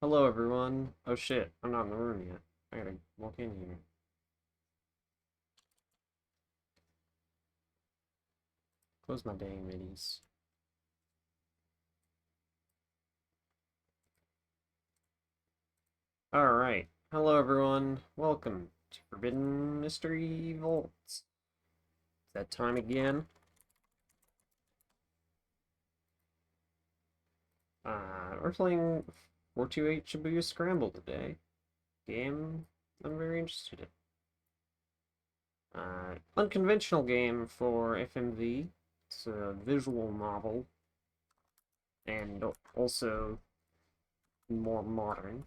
Hello, everyone. Oh shit, I'm not in the room yet. I gotta walk in here. Close my dang minis. Alright. Hello, everyone. Welcome to Forbidden Mystery Vaults. It's that time again. We're playing 428 Shibuya Scramble today. Game I'm very interested in. Unconventional game for FMV. It's a visual novel. And also more modern.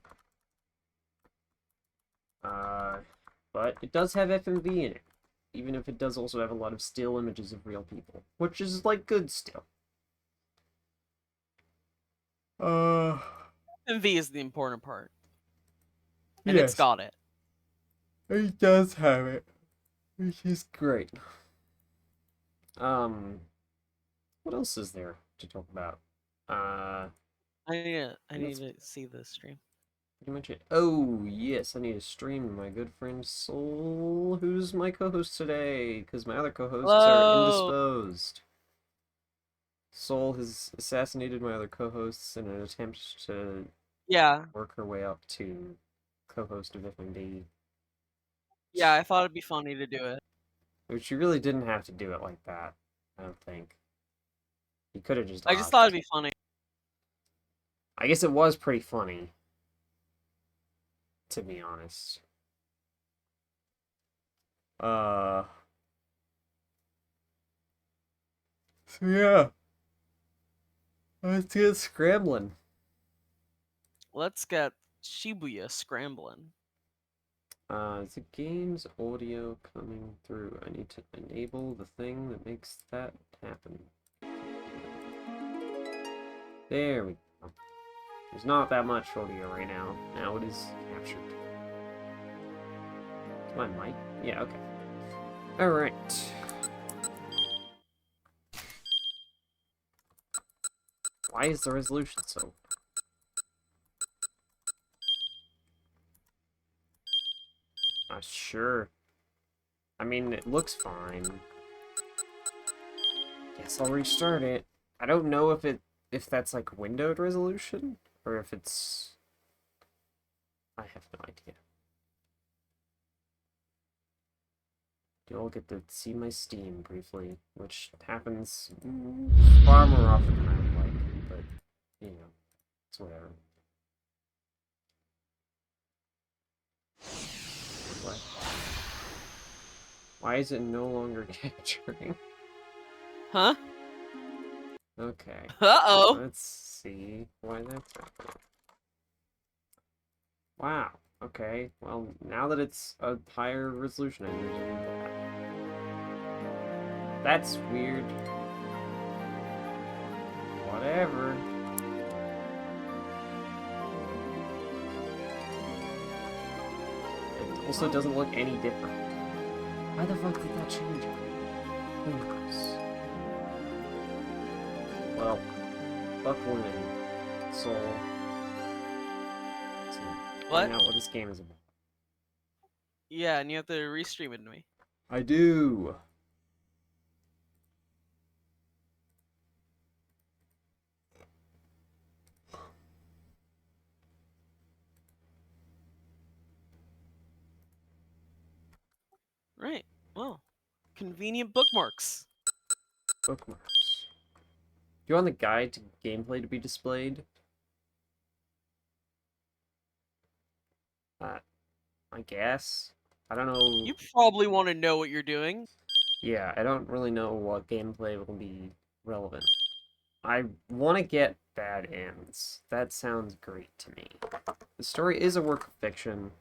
But it does have FMV in it. Even if it does also have a lot of still images of real people. Which is, like, good still. MV is the important part. And Yes. it's got it. It does have it. Which is great. What else is there to talk about? I need to see this stream. Pretty much it. Oh, yes, I need to stream my good friend Soul, who's my co-host today, because my other co-hosts are Hello. indisposed. Soul has assassinated my other co-hosts in an attempt to work her way up to co-host of FMD. Yeah, I thought it'd be funny to do it. Which you really didn't have to do it like that, I don't think. You could have just I just thought it'd be funny. I guess it was pretty funny, to be honest. So yeah. Let's get scrambling. Let's get Shibuya scrambling. The game's audio coming through. I need to enable the thing that makes that happen. There we go. There's not that much audio right now. Now it is captured. Is my mic? Yeah, okay. Alright. Why is the resolution so... Sure. I mean, it looks fine. Guess I'll restart it. I don't know if that's like windowed resolution or if it's... I have no idea. You all get to see my Steam briefly, which happens far more often than I would like, but, you know, it's whatever. What? Why is it no longer capturing? Huh? Okay. Uh-oh. Let's see why that's happening. Wow. Okay. Well, now that it's a higher resolution, I need to do that. That's weird. Whatever. It also doesn't look any different. Why the fuck did that change? Who knows? Well, fuck winning. Soul. What? Find out what this game is about. Yeah, and you have to restream it to me. I do. Right. Well, convenient bookmarks. Bookmarks. Do you want the guide to gameplay to be displayed? I guess. I don't know. You probably want to know what you're doing. Yeah, I don't really know what gameplay will be relevant. I want to get bad ends. That sounds great to me. The story is a work of fiction.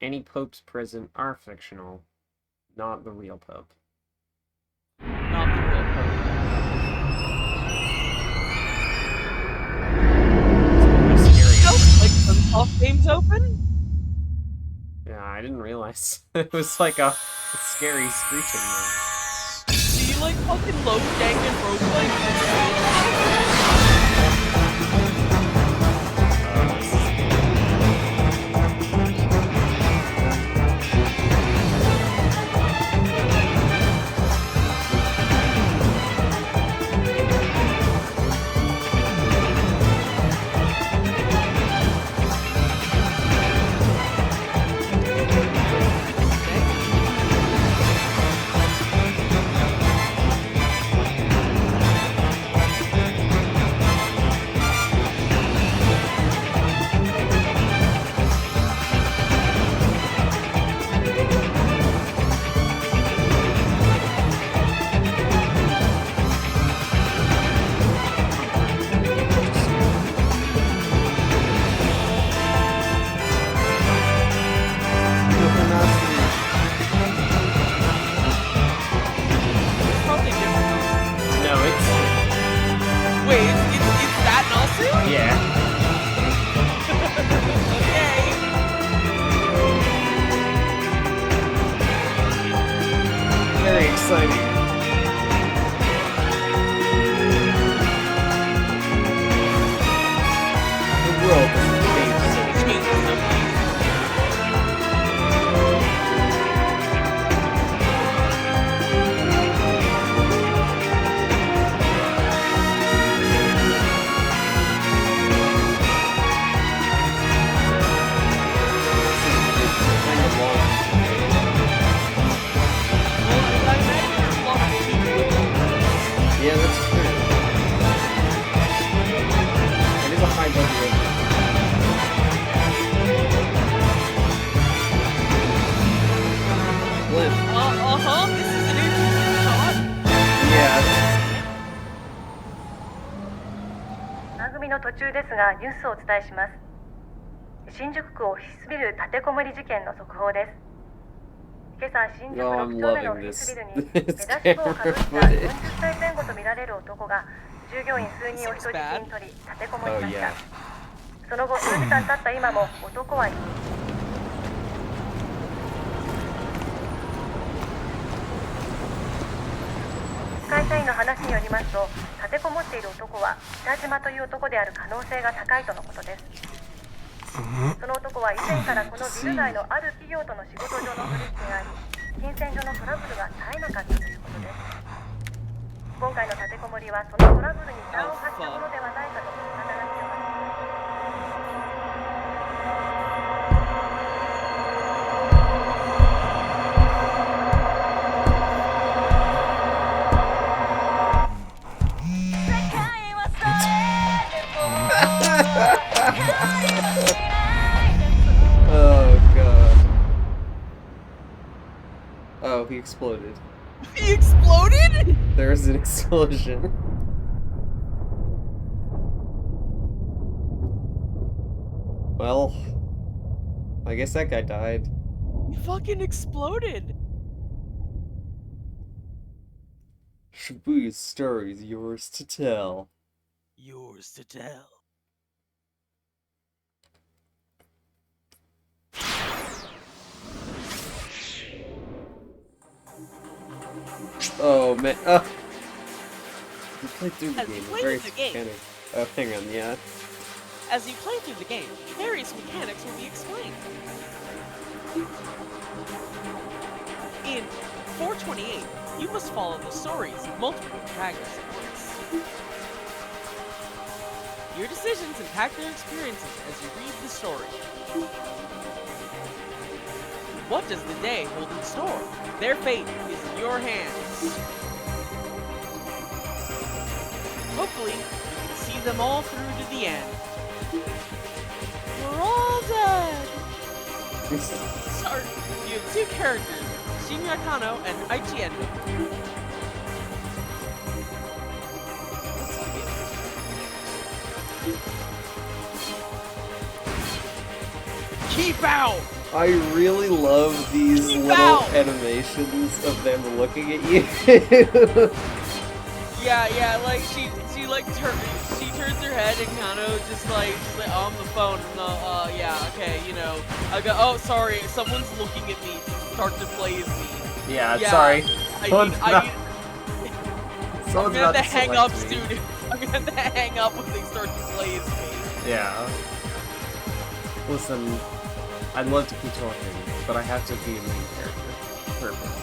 Any popes present are fictional, not the real pope. Not the real Scary. Like some off games open? Yeah, I didn't realize. It was like a scary screeching noise. Do you like fucking low gang and roguelike? exciting. The world doesn't change so Change so easily. Well, I imagine there's a lot of people with them. Yeah, that's true. It is a high budget. Blimp. Uh-huh, this is an interesting shot. Yeah. 番組の途中ですがニュースをお伝えします。新宿区オフィスビル立てこもり事件の速報です。今朝新宿 Oh, 6 I'm 丁目のオ loving フィス this. ビルに This 目出し帽をかぶった camera 40 footage. 歳前後とみられる男が従業員数人を人質に取り立てこもり Oh ました。 yeah. その後数時間経った今も男は会社員の話によりますと、立てこもっている男は北島という男である可能性が高いとのことです。その男は以前からこのビル内のある企業との仕事上の取引があり、金銭上のトラブルが絶えなかったということです。今回の立てこもりはそのトラブルに端を発したものではないかと見方が強まっています。Oh god. Oh, he exploded. He exploded? There was an explosion. Well, I guess that guy died. He fucking exploded. Shibuya's story is yours to tell. Yours to tell. Oh man. Oh. You played through the As you game. played Very through the game. mechanic. Oh, hang on, yeah. As you play through the game, various mechanics will be explained. In 428, you must follow the stories of multiple protagonists at once. Your decisions impact their experiences as you read the story. What does the day hold in store? Their fate is in your hands. Hopefully, you can see them all through to the end. We're all dead! Sorry, you have two characters, Shinya Kano and Aichi Endo. Keep out! I really love these Keep little out! animations of them looking at you. Yeah, like she turns her head and Kano just like on the phone and yeah, okay, you know. I go, oh sorry, someone's looking at me, start to play as me. Yeah, Yeah, sorry. I Someone's need, I'm someone's gonna have about to to hang select up, me. dude. I'm gonna have to hang up when they start to play as me. Yeah. Listen, I'd love to keep talking, but I have to be a main character. Perfect.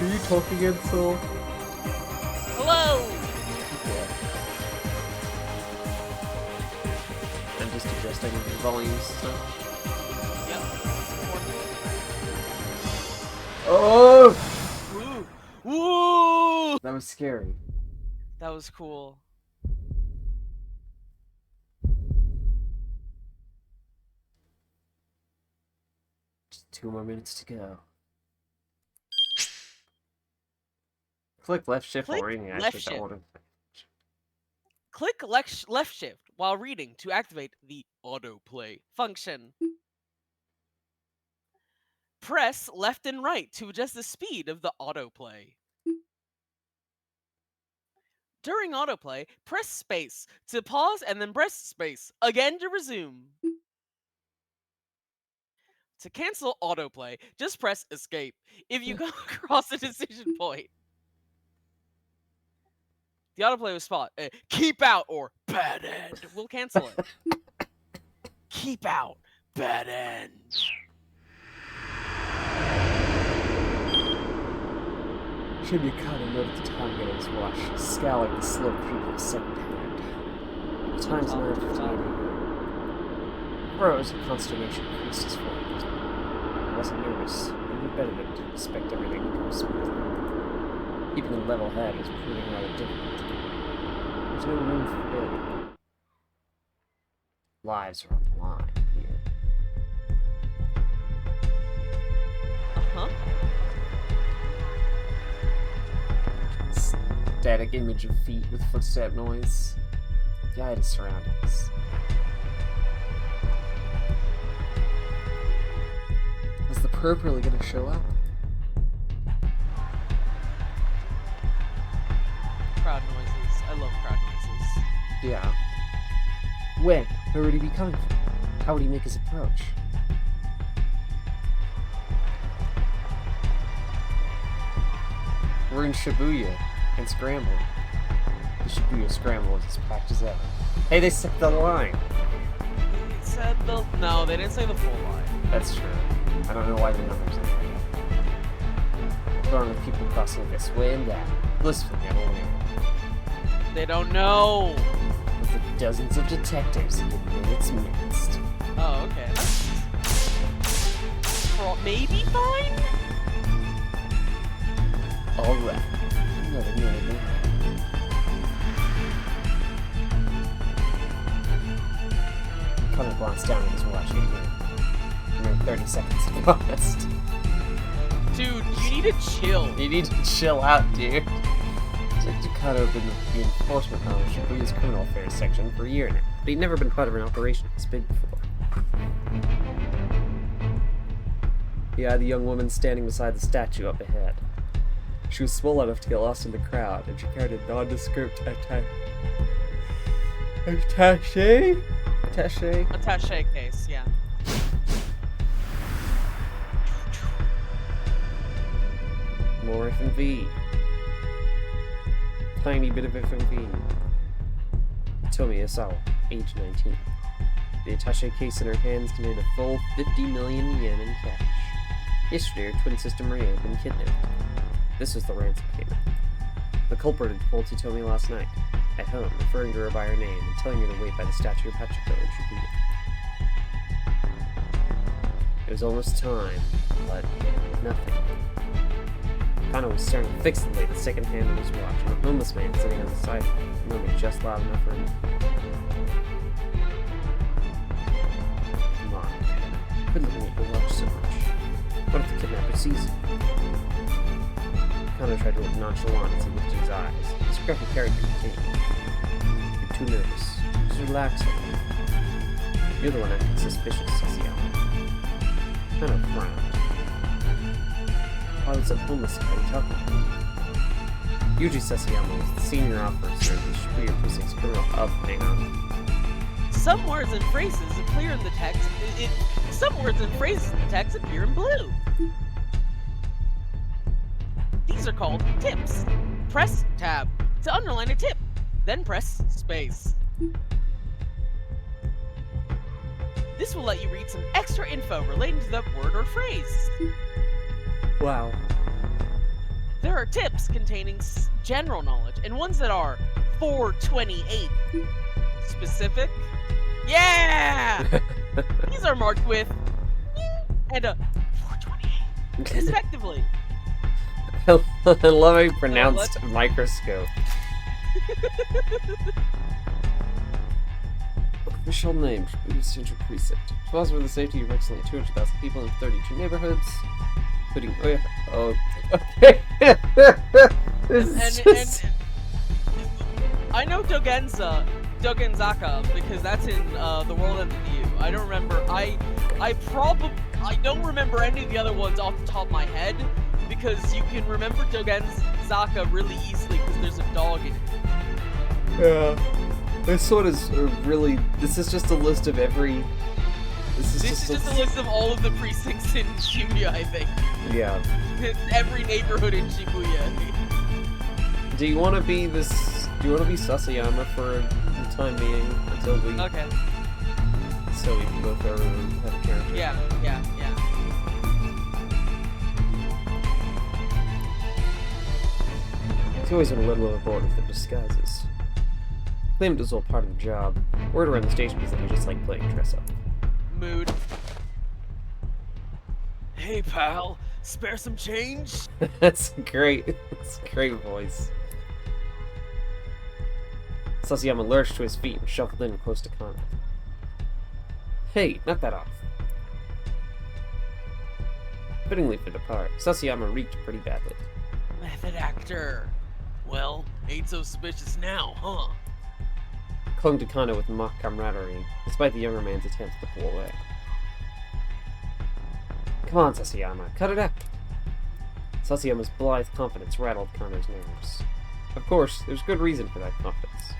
Are you talking again, Soul? Hello! I'm just adjusting the volumes stuff. Yep. Oh! Ooh. Woo! That was scary. That was cool. Just 2 more minutes to go. Click left shift while Click reading. I left think that shift. would've- Click left shift while reading to activate the autoplay function. Press left and right to adjust the speed of the autoplay. During autoplay, press space to pause and then press space again to resume. To cancel autoplay, just press escape. If you come across a decision point, the autoplay was spot. Keep out or bad end. We'll cancel it. Keep out. Bad end. Jimmy Connor noted the time at his watch, scowling the slow creep of his second hand. The time's 9:15. Froze and consternation creased his forehead. He wasn't nervous. He knew better than to expect everything to go smoothly. Keeping a level head was proving rather difficult. There's no room for failure. Lives are on the line here. Uh-huh. Static image of feet with footstep noise. Guide his surroundings. Is the perp really gonna show up? Crowd noises. I love crowd noises. Yeah. When? Where would he be coming from? How would he make his approach? We're in Shibuya and Scramble. The Shibuya Scramble is as packed as ever. Hey, they set the line! They said the... No, they didn't say the full line. That's true. I don't know why the numbers are like that. Throng of people crossing this way and that, blissfully unaware They don't know. of the dozens of detectives in its midst. Oh, okay. Maybe fine? Alright. Another minute. Connor glanced down at his watch again. 30 seconds have passed. Dude, you need to chill. You need to chill out, dude. Detective Kato had been the enforcement on Shibuya's criminal affairs section for a year now, but he'd never been part of an operation this big before. He eyed the young woman standing beside the statue up ahead. She was small enough to get lost in the crowd, and she carried a nondescript attaché? Attaché case, yeah. More FMV. Tiny bit of FMV. Tomi Asawa, age 19. The attaché case in her hands contained a full 50 million yen in cash. Yesterday, her twin sister Maria had been kidnapped. This was the ransom payment. The culprit had told Tomi last night, at home, referring to her by her name and telling her to wait by the statue of Hachiko in Shibuya. It was almost time, but nothing. Kano was staring fixedly at the second hand of his watch, and a homeless man sitting on the side murmured just loud enough for him. Come on, quit looking at your watch so much. What if the kidnapper sees you? Kano tried to look nonchalant as he lifted his eyes. His scruffy character continued. You're too nervous. Just relax a little. You're the one acting suspicious, Sasayama. Kano frowned. Why was that homeless guy talking to me? Yuji Sasayama was the senior officer of the Shibuya Precinct's criminal hang on. Some words and phrases appear in the text. Some words and phrases in the text appear in blue. These are called tips. Press tab to underline a tip, then press space. This will let you read some extra info relating to that word or phrase. Wow. There are tips containing general knowledge and ones that are 428 specific. Yeah! These are marked with and a 428 respectively. I love how you pronounced microscope. Official name, Shibuya Central Precinct. Responsible for the safety of approximately 200,000 people in 32 neighborhoods, including... Oh, yeah. Oh, okay. I know Dogenzaka because that's in the World End of View. I don't remember. I don't remember any of the other ones off the top of my head because you can remember Dogenzaka really easily because there's a dog in it. Yeah. This one is really... This is just a list of every This This is just a list of all of the precincts in Shibuya, I think. Yeah. Every neighborhood in Shibuya. Do you want to be this? Do you want to be Sasayama for the time being until we? Okay. So we can go through have a character. Yeah. He's always been a little overboard with the disguises. Claimed it was all part of the job. Word around the station is that he just like playing dress up. Mood. Hey, pal. Spare some change? That's great. That's a great voice. Sasayama lurched to his feet and shuffled in close to Kana. Hey, knock that off. Fittingly for the part, Sasayama reeked pretty badly. Method actor. Well, ain't so suspicious now, huh? Clung to Kana with mock camaraderie, despite the younger man's attempts to pull away. Come on, Sasayama, cut it out! Sasayama's blithe confidence rattled Kana's nerves. Of course, there's good reason for that confidence.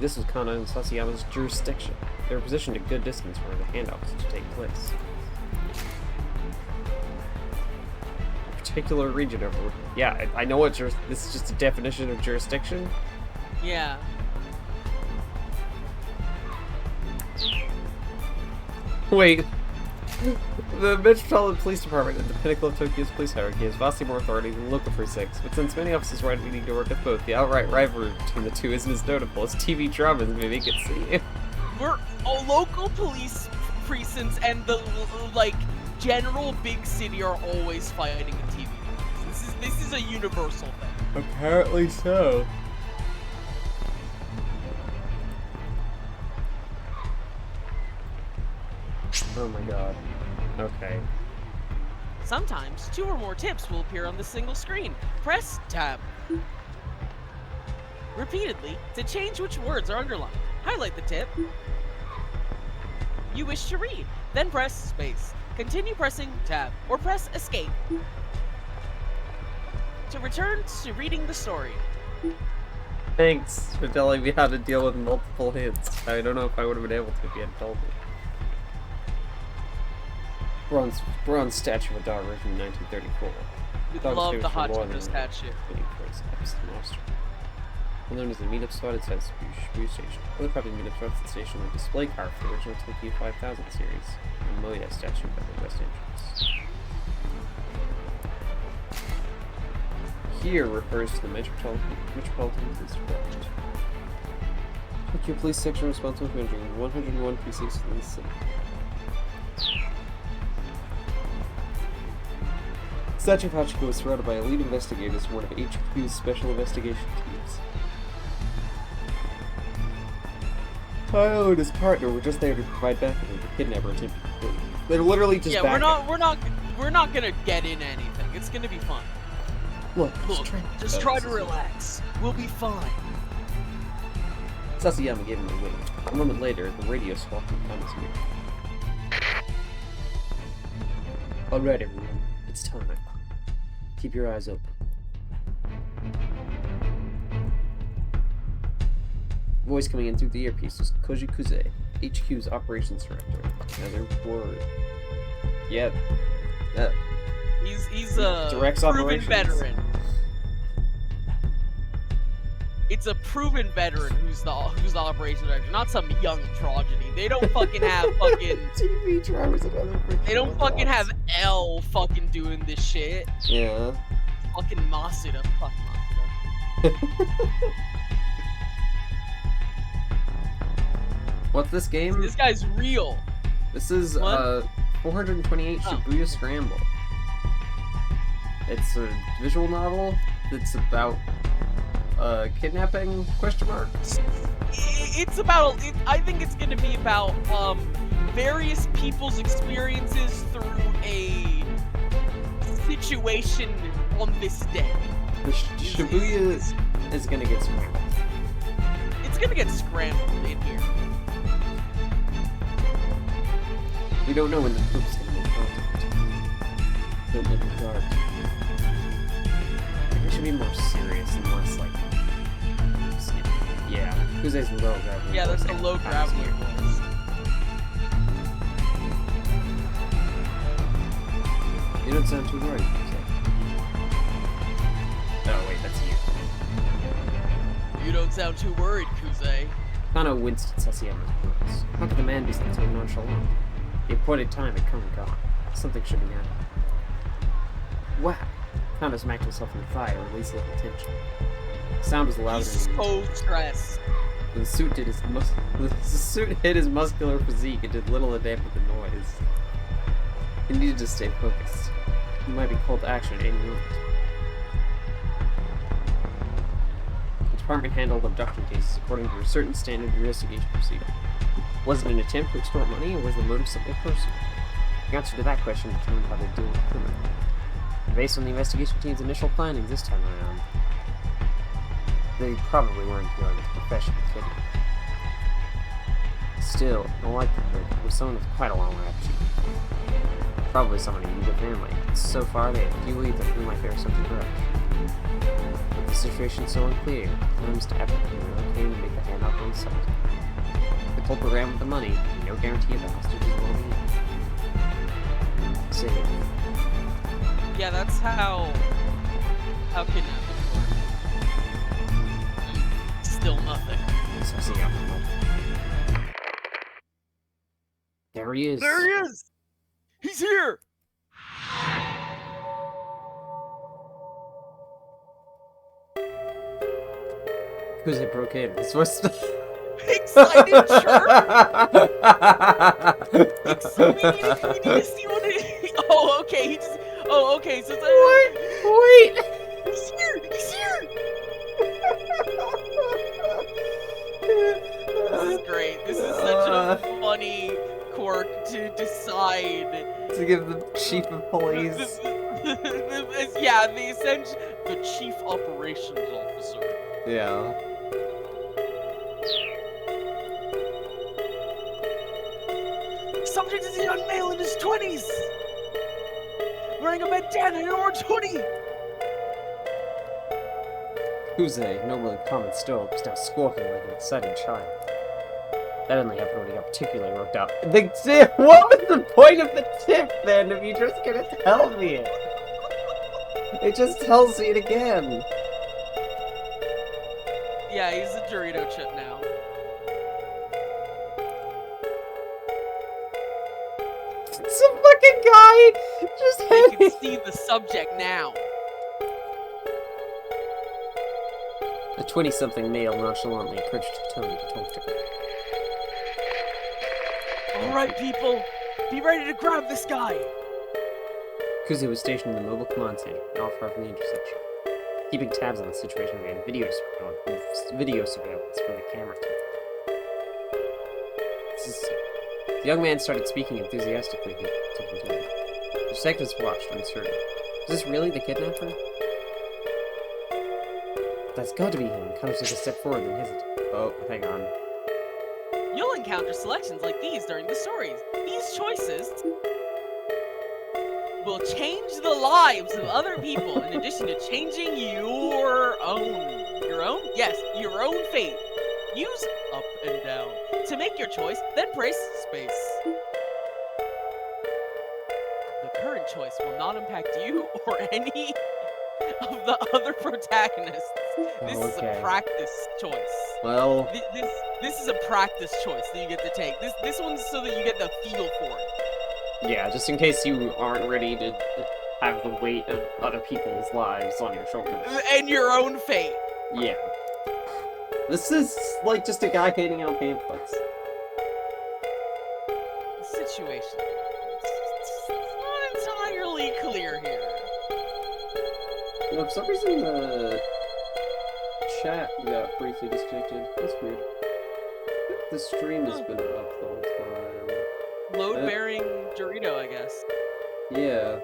This was Kana and Sasayama's jurisdiction. They were positioned a good distance from where the handoff was to take place. A particular region over... Yeah, I know what this is just a definition of jurisdiction. Yeah. Wait. The Metropolitan Police Department at the pinnacle of Tokyo's police hierarchy has vastly more authority than local precincts, but since many officers are needing to work with both, the outright rivalry between the two isn't as notable as TV dramas may make it seem. We're local police precincts and the like general big city are always fighting in TV dramas. This is a universal thing. Apparently so. Oh my god. Okay. Sometimes 2 or more tips will appear on the single screen. Press tab. Repeatedly to change which words are underlined. Highlight the tip you wish to read, then press space. Continue pressing tab or press escape to return to reading the story. Thanks for telling me how to deal with multiple hints. I don't know if I would have been able to if you had told me. Bronze statue of a dog written in 1934. We Dog love was the famous for hot more Cheetos than statue. being praised as the monster. Known as the meetup spot outside Buya Station. Other popular meetup spots at the station are display car for the original Tokyo 5000 series, and Buya statue by the west entrance. Here refers to the Metropolitan Police Department. Tokyo Police Section responsible for managing 101 precincts within the city. Statue of Hachiko was surrounded by elite investigators from one of HQ's special investigation teams. Kyle and his partner were just there to provide backup to the kidnapper attempted to kill. They're literally just we're not gonna get in anything. It's gonna be fun. Look, Just try to relax. We'll be fine. Sasayama gave him a wink. A moment later, the radio swapped in Kana's ear. Alright, everyone. It's time. Keep your eyes open. Voice coming in through the earpiece was Koji Kuze, HQ's operations director. Another word. Yep. He's a directs proven operations. veteran. It's a proven veteran who's the operations director, not some young progeny. They don't fucking have fucking TV drivers and other freaking They don't fucking have L fucking doing this shit. Yeah. Fucking Masuda. Fuck Masuda. What's this game? This guy's real. This is What? 428 Shibuya Scramble. It's a visual novel that's about kidnapping, question mark? It's about, I think it's gonna be about various people's experiences through a situation on this day. The Shibuya is gonna get scrambled. It's gonna get scrambled in here. We don't know when the poop's gonna make contact. Don't let it dark. It should be more serious and less like... Yeah. Kuze's low gravity. Yeah, there's a low gravity voice. You don't sound too worried, Kuze. Oh, wait, that's you. You don't sound too worried, Kuze. Kano winced at Sasayama's words. How could the man be so nonchalant? The appointed time had come and gone. Something should be happening. Wow! Kano smacked himself in the thigh and released a little tension. The sound was louder He's than so stressed. the suit hit his muscular physique and did little to dampen the noise. He needed to stay focused. He might be called to action at any moment. The department handled abduction cases according to a certain standard investigation procedure. Was it an attempt to extort money, or was the motive something personal? The answer to that question determined how they deal with the criminal. And based on the investigation team's initial findings this time around, they probably weren't dealing with a professional kidnapper. Still, in all likelihood, it was someone with quite a long rap sheet. Probably someone who knew the family. So far, they had few leads on who might bear something grudge. With the situation so unclear, Mr. Appleton really came to make a handout on the site. The culprit ran with the money, no guarantee of the hostage's well-being. Save. Yeah, that's how kidnapping works. Still nothing. So see ya. There he is. There he is! He's here! Kuze broke in. This was Excited chirp! Excited, you need to see what it is. Oh, okay, he just... Oh, okay, so... What? Wait! He's here! He's here! This is great. This is such a funny quirk to decide. To give the chief of police. Yeah, the chief operations officer. Yeah. Subject is a young male in his 20s! Wearing a bandana and an orange hoodie! Kuze, normally calm and stoic, was now squawking like an excited child. That only happened when he got particularly worked up. The tip? What was the point of the tip then if you're just gonna tell me it? It just tells me it again. Yeah, he's a Dorito chip now. Some fucking guy just You had can see the subject now. The 20-something male nonchalantly approached Tony to talk to her. Alright, people, be ready to grab this guy! Kuze was stationed in the mobile command center, not far from the intersection. Keeping tabs on the situation via video surveillance from the camera team. The young man started speaking enthusiastically to continue. The detectives watched, uncertain. Is this really the kidnapper? That's got to be him. Kind of took a step forward, then hesitated. Oh, hang on. You'll encounter selections like these during the stories. These choices will change the lives of other people in addition to changing your own. Your own? Yes, your own fate. Use up and down to make your choice, then press space. The current choice will not impact you or any of the other protagonists. This is a practice choice. Well, this is a practice choice that you get to take. This one's so that you get the feel for it. yeah, just in case you aren't ready to have the weight of other people's lives on your shoulders. And your own fate. Yeah. This is like just a guy handing out pamphlets. The situation. It's not entirely clear here. You know, for some reason the chat got briefly disconnected. That's weird. I think the stream has been up the whole time. Load-bearing Dorito, I guess. Yeah.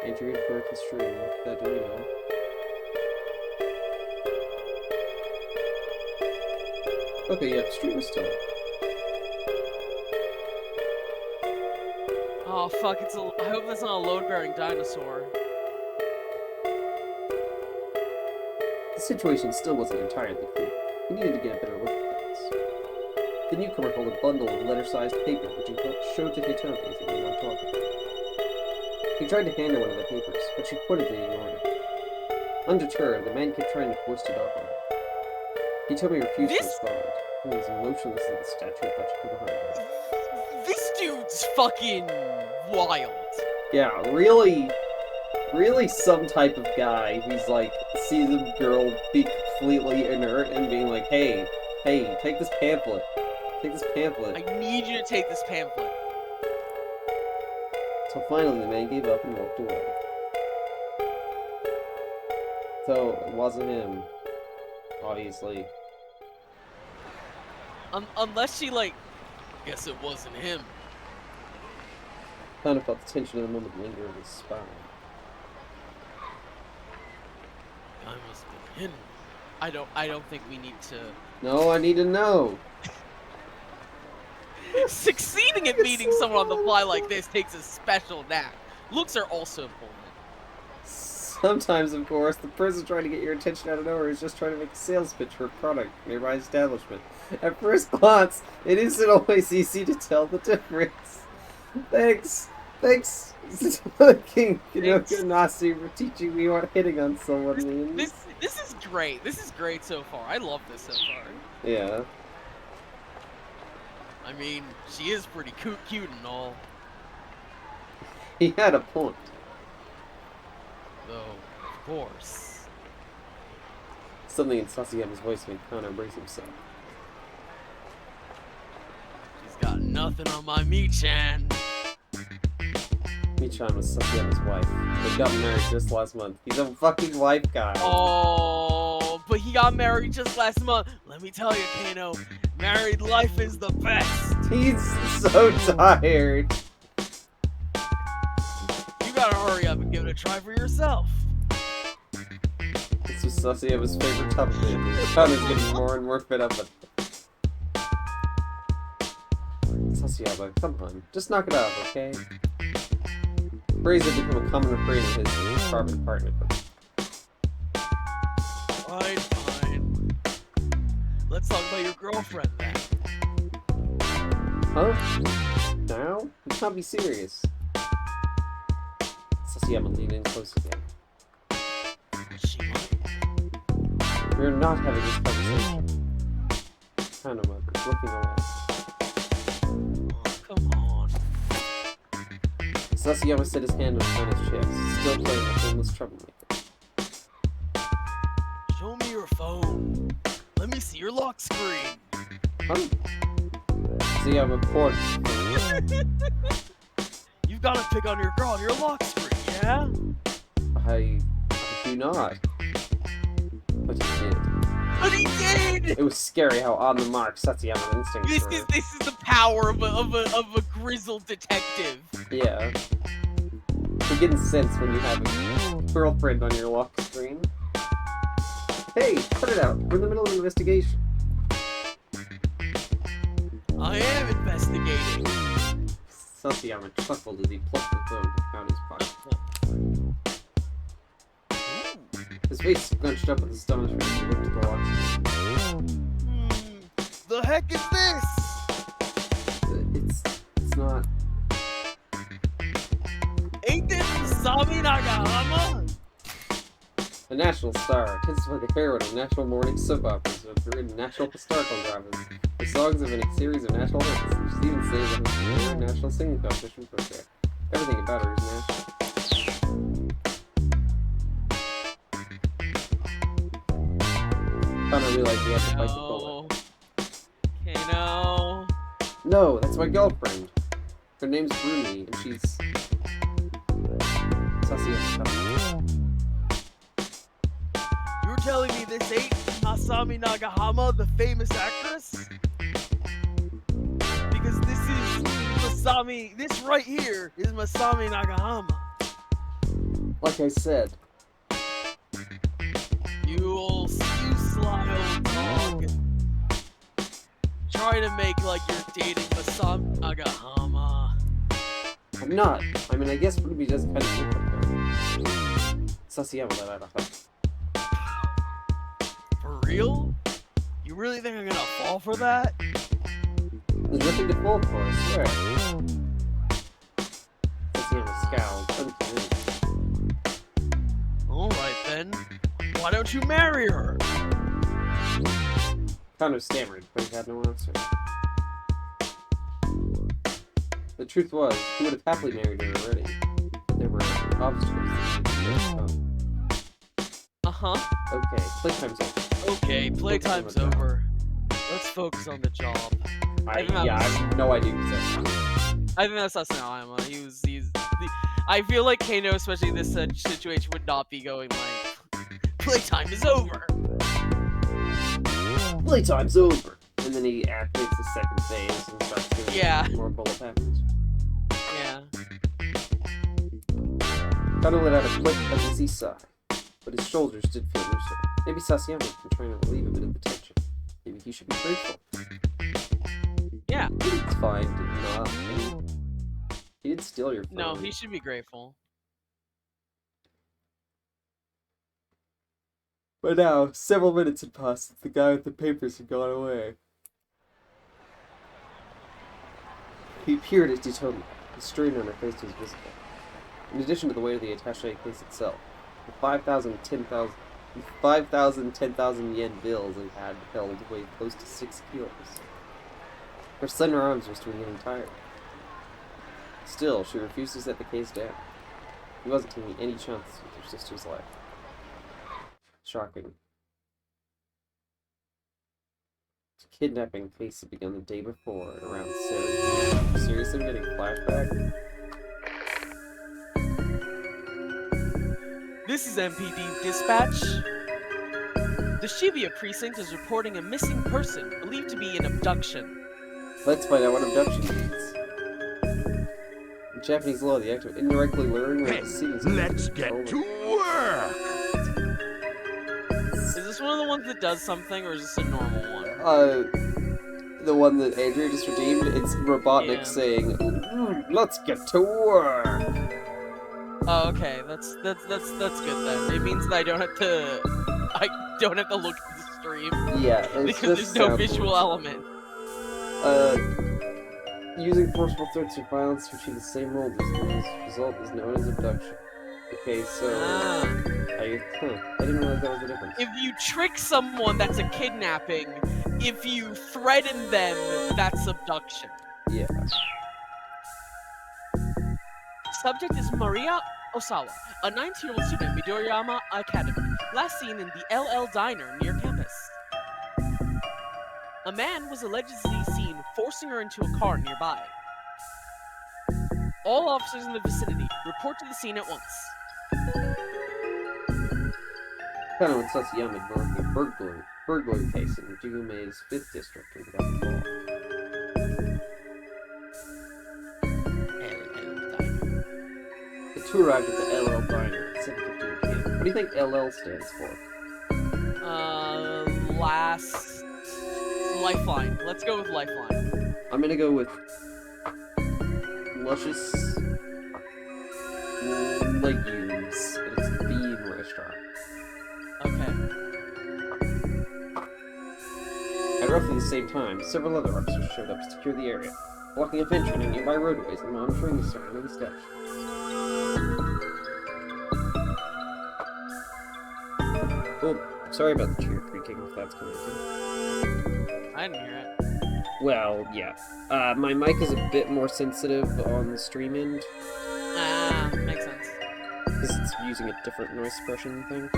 Andrew broke the stream. That Dorito. Okay, yeah, the stream is still up. Oh fuck! I hope that's not a load-bearing dinosaur. The situation still wasn't entirely clear. He needed to get a better look at things. The newcomer held a bundle of letter-sized paper, which he showed to Hitomi as he went on talking. He tried to hand her one of the papers, but she pointedly ignored it. Undeterred, the man kept trying to foist it off on her. Hitomi refused to respond. He was motionless as the statue of Hachiko behind her. This dude's fucking wild. Yeah, really some type of guy who's like, sees a girl be completely inert and being like, hey, take this pamphlet. Take this pamphlet. I need you to take this pamphlet. So finally the man gave up and walked away. So it wasn't him, obviously. Unless she, like, guess it wasn't him. Kind of felt the tension of the moment linger in his spine. I must be hidden. I don't think we need to. No, I need to know. Succeeding at meeting someone on the fly like this takes a special knack. Looks are also important. Sometimes, of course, the person trying to get your attention out of nowhere is just trying to make a sales pitch for a product nearby establishment. At first glance, it isn't always easy to tell the difference. Thanks, King Kinoko Nasi, for teaching me what hitting on someone means. This is great. This is great so far. I love this so far. Yeah. I mean, she is pretty cute and all. He had a point. Though, of course. Something in Sasayama's voice made Kano brace himself. She's got nothing on my Mii-chan. Mii-chan was Sasayama's wife. They got married just last month. He's a fucking wife guy. Oh, but he got married just last month. Let me tell you, Kano, married life is the best. He's so tired. You gotta hurry up and give it a try for yourself. This was Sasayama's favorite topic. Kano's getting more and more fed up with it. Sasayama, come on. Just knock it off, okay? Praise had become a common refrain in his apartment partner. Fine. Let's talk about your girlfriend then. Huh? Now? You can't be serious. Sasayama leaned in close again. She might. We're not having this conversation. Kind of looking away. Oh, come on. Sasayama set his hand on Kano's chest, still playing the homeless troublemaker. Show me your phone. Let me see your lock screen. Huh? Sasayama poured. You've got to pick on your girl on your lock screen, yeah? I do not. But he did. But he did! It was scary how on the mark Sasayama's instincts were. This is the power of a grizzled detective. Yeah. You get a sense when you have a girlfriend on your lock screen. Hey, cut it out. We're in the middle of an investigation. I am investigating. Sasayama chuckled as he plucked the phone out of his pocket. His face scrunched up with astonishment as he looked at the lock screen. The heck is this? It's not... Ain't this Masami Nagahama? A national star, intends to play the heroine of national morning soap operas and appeared in national historical dramas. Her songs have been a series of national hits, and she's even saved on the national singing competition program. Everything about her is national. Connor realized he had to fight the bullet. Kano. No, that's my girlfriend. Her name's Bruni, and she's... Sasayama. You're telling me this ain't Masami Nagahama, the famous actress? Because this is Masami, this right here is Masami Nagahama. Like I said. You sly old dog. Try to make like you're dating Masami Nagahama. I'm not. I mean, I guess Ruby does kind of look like her. Sasayama let out a hut. For real? You really think I'm gonna fall for that? There's nothing to fall for, I swear. Tatiana scowled, unconvinced. Alright then. Why don't you marry her? Kano stammered, but he had no answer. The truth was, he would have happily married her already. There were obstacles that he had to overcome. Okay, playtime's over. Okay, playtime's over. Let's focus on the job. I have no idea who said that. I think that's Sasayama. I feel like Kano, especially in this situation, would not be going like, playtime is over. Playtime's over! And then he activates the second phase and starts doing more bullet patterns. Yeah. Kano let out a quick, uneasy sigh, but his shoulders did feel looser. Maybe Sasayama had been trying to relieve a bit of the tension. Maybe he should be grateful. Yeah. It's fine to not. He did steal your phone. No, he should be grateful. But now, several minutes had passed since the guy with the papers had gone away. He peered at Daytona. The strain on her face was visible. In addition to the weight of the attaché case itself, the 10,000 yen bills it had held weighed close to 6 kilos. Her slender arms were still getting tired. Still, she refused to set the case down. He wasn't taking any chances with her sister's life. Shocking. The kidnapping case had begun the day before at around 7 p.m. Seriously, I'm getting flashback? This is MPD Dispatch. The Shibuya precinct is reporting a missing person believed to be an abduction. Let's find out what abduction means. In Japanese law, the actor indirectly learned where the city's. Let's get to work! Is this one of the ones that does something, or is this a normal one? The one that Andrea just redeemed, it's Robotnik saying, let's get to work! Oh, okay, that's good then. It means that I don't have to look at the stream. Yeah, it's because just there's no visual element. Using forceful threats or violence to achieve the same role result is known as abduction. Okay, so I didn't realize that was the difference. If you trick someone, that's a kidnapping. If you threaten them, that's abduction. Yeah. Subject is Maria Osawa, a 19-year-old student at Midoriyama Academy, last seen in the LL Diner near campus. A man was allegedly seen forcing her into a car nearby. All officers in the vicinity report to the scene at once. Kano and Sasayama developed a burglary case in Jugume's 5th district in Gakpo. The two arrived at the LL Diner at 7:15 p.m. What do you think LL stands for? Last... Lifeline. Let's go with Lifeline. I'm gonna go with Luscious Legumes. It's a bean restaurant. Okay. At roughly the same time, several other officers showed up to secure the area, blocking off entry to nearby roadways and monitoring the surrounding steps. Oh, sorry about the chair creaking if that's coming through. I didn't hear it. Well, yeah. My mic is a bit more sensitive on the stream end. Makes sense. Because it's using a different noise suppression thing.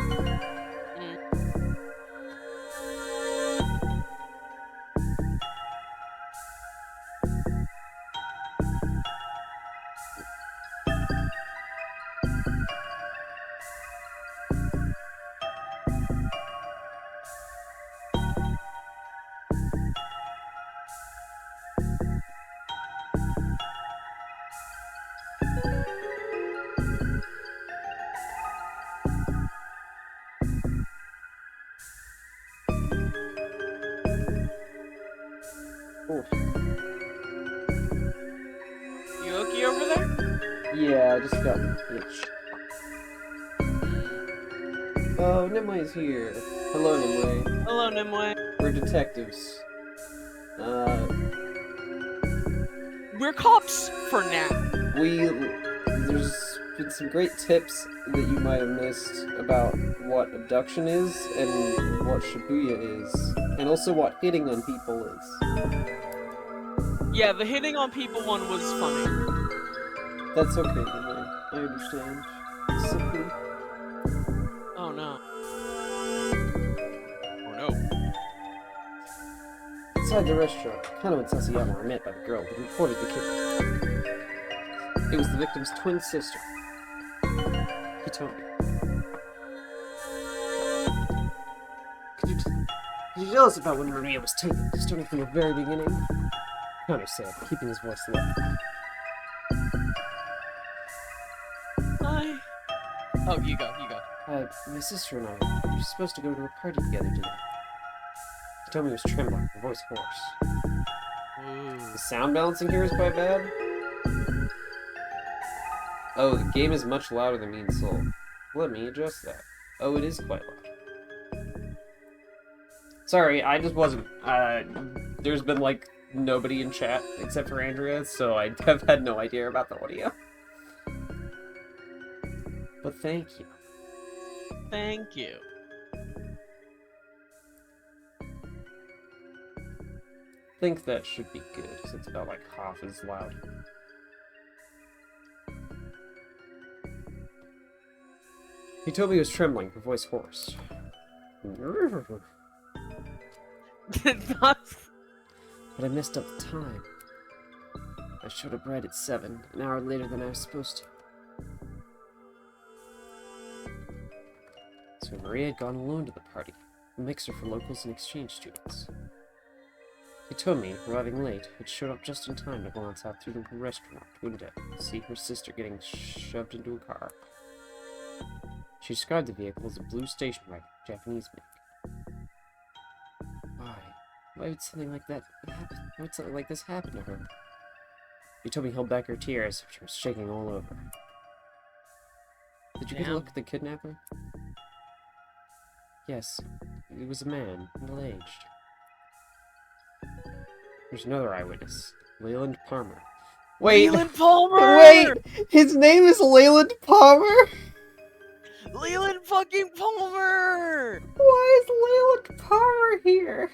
Oh. You okay over there? Yeah, I just got an itch. Oh, Nimue is here. Hello, Nimue. Hello, Nimue. We're We're detectives. We're cops for now. There's been some great tips that you might have missed about what abduction is and what Shibuya is, and also what hitting on people is. Yeah, the hitting on people one was funny. That's okay, Renee. I understand. Simply. Oh no. Oh no. Inside the restaurant, Kano and Sasayama were met by the girl who reported the kidnapping. It was the victim's twin sister, Hitomi. Could you tell us about when Maria was taken, starting from the very beginning? Kano said, keeping his voice low. Oh, you go. My sister and I were supposed to go to a party together today. Hitomi was trembling, her voice hoarse. Ooh. The sound balancing here is quite bad. Oh, the game is much louder than me and Soul. Let me adjust that. Oh, it is quite loud. Sorry, I just wasn't. There's been like nobody in chat except for Andrea, so I have had no idea about the audio. But thank you. Thank you. I think that should be good, because it's about like half as loud. Hitomi was trembling, her voice hoarse. But I messed up the time. I showed up right at 7, an hour later than I was supposed to. So Maria had gone alone to the party, a mixer for locals and exchange students. Hitomi, arriving late, had showed up just in time to glance out through the restaurant window to see her sister getting shoved into a car. She described the vehicle as a blue station wagon, Japanese make. Why? Why would something like that happen? Why would something like this happen to her? Hitomi held back her tears, which were shaking all over. Did you get a look at the kidnapper? Yes, it was a man, middle-aged. There's another eyewitness, Leyland Palmer. Wait! Leland Palmer! Wait! His name is Leyland Palmer? Leland fucking Palmer! Why is Leyland Palmer here?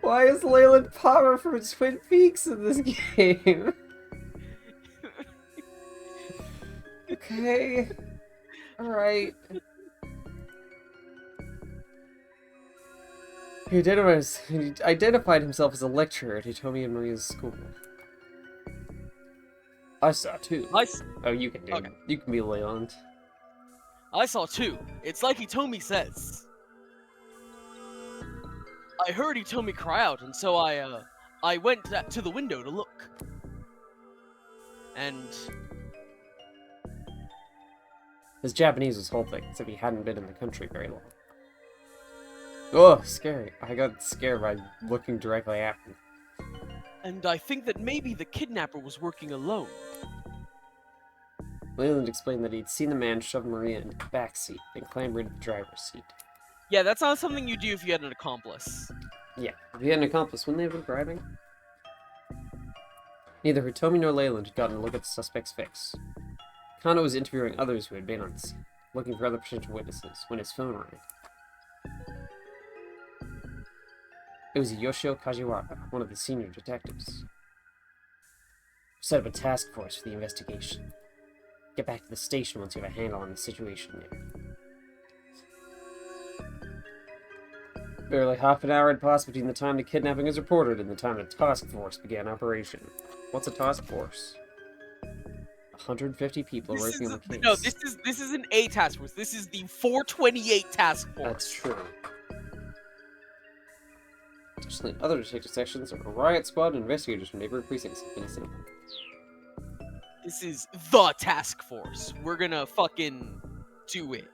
Why is Leyland Palmer from Twin Peaks in this game? Okay. Alright. He identified himself as a lecturer at Hitomi and Maria's school. I saw too. Oh, you can do it. You can be Leyland. I saw too. It's like Hitomi says. I heard Hitomi cry out, and so I went to the window to look. And his Japanese was halting, as if he hadn't been in the country very long. Oh, scary. I got scared by looking directly at him. And I think that maybe the kidnapper was working alone. Leyland explained that he'd seen the man shove Maria into the back seat, then clamber into the driver's seat. Yeah, that's not something you do if you had an accomplice. Yeah, if he had an accomplice, wouldn't they have been driving? Neither Hitomi nor Leyland had gotten a look at the suspect's face. Kano was interviewing others who had been on the scene, looking for other potential witnesses, when his phone rang. It was Yoshio Kajiwara, one of the senior detectives. Set up a task force for the investigation. Get back to the station once you have a handle on the situation there. Barely half an hour had passed between the time the kidnapping was reported and the time the task force began operation. What's a task force? 150 people working on the case. No, this is an A task force. This is the 428 task force. That's true. Additionally, other detective sections are a riot squad and investigators from neighboring precincts have been assembled. This is the task force. We're gonna fucking do it.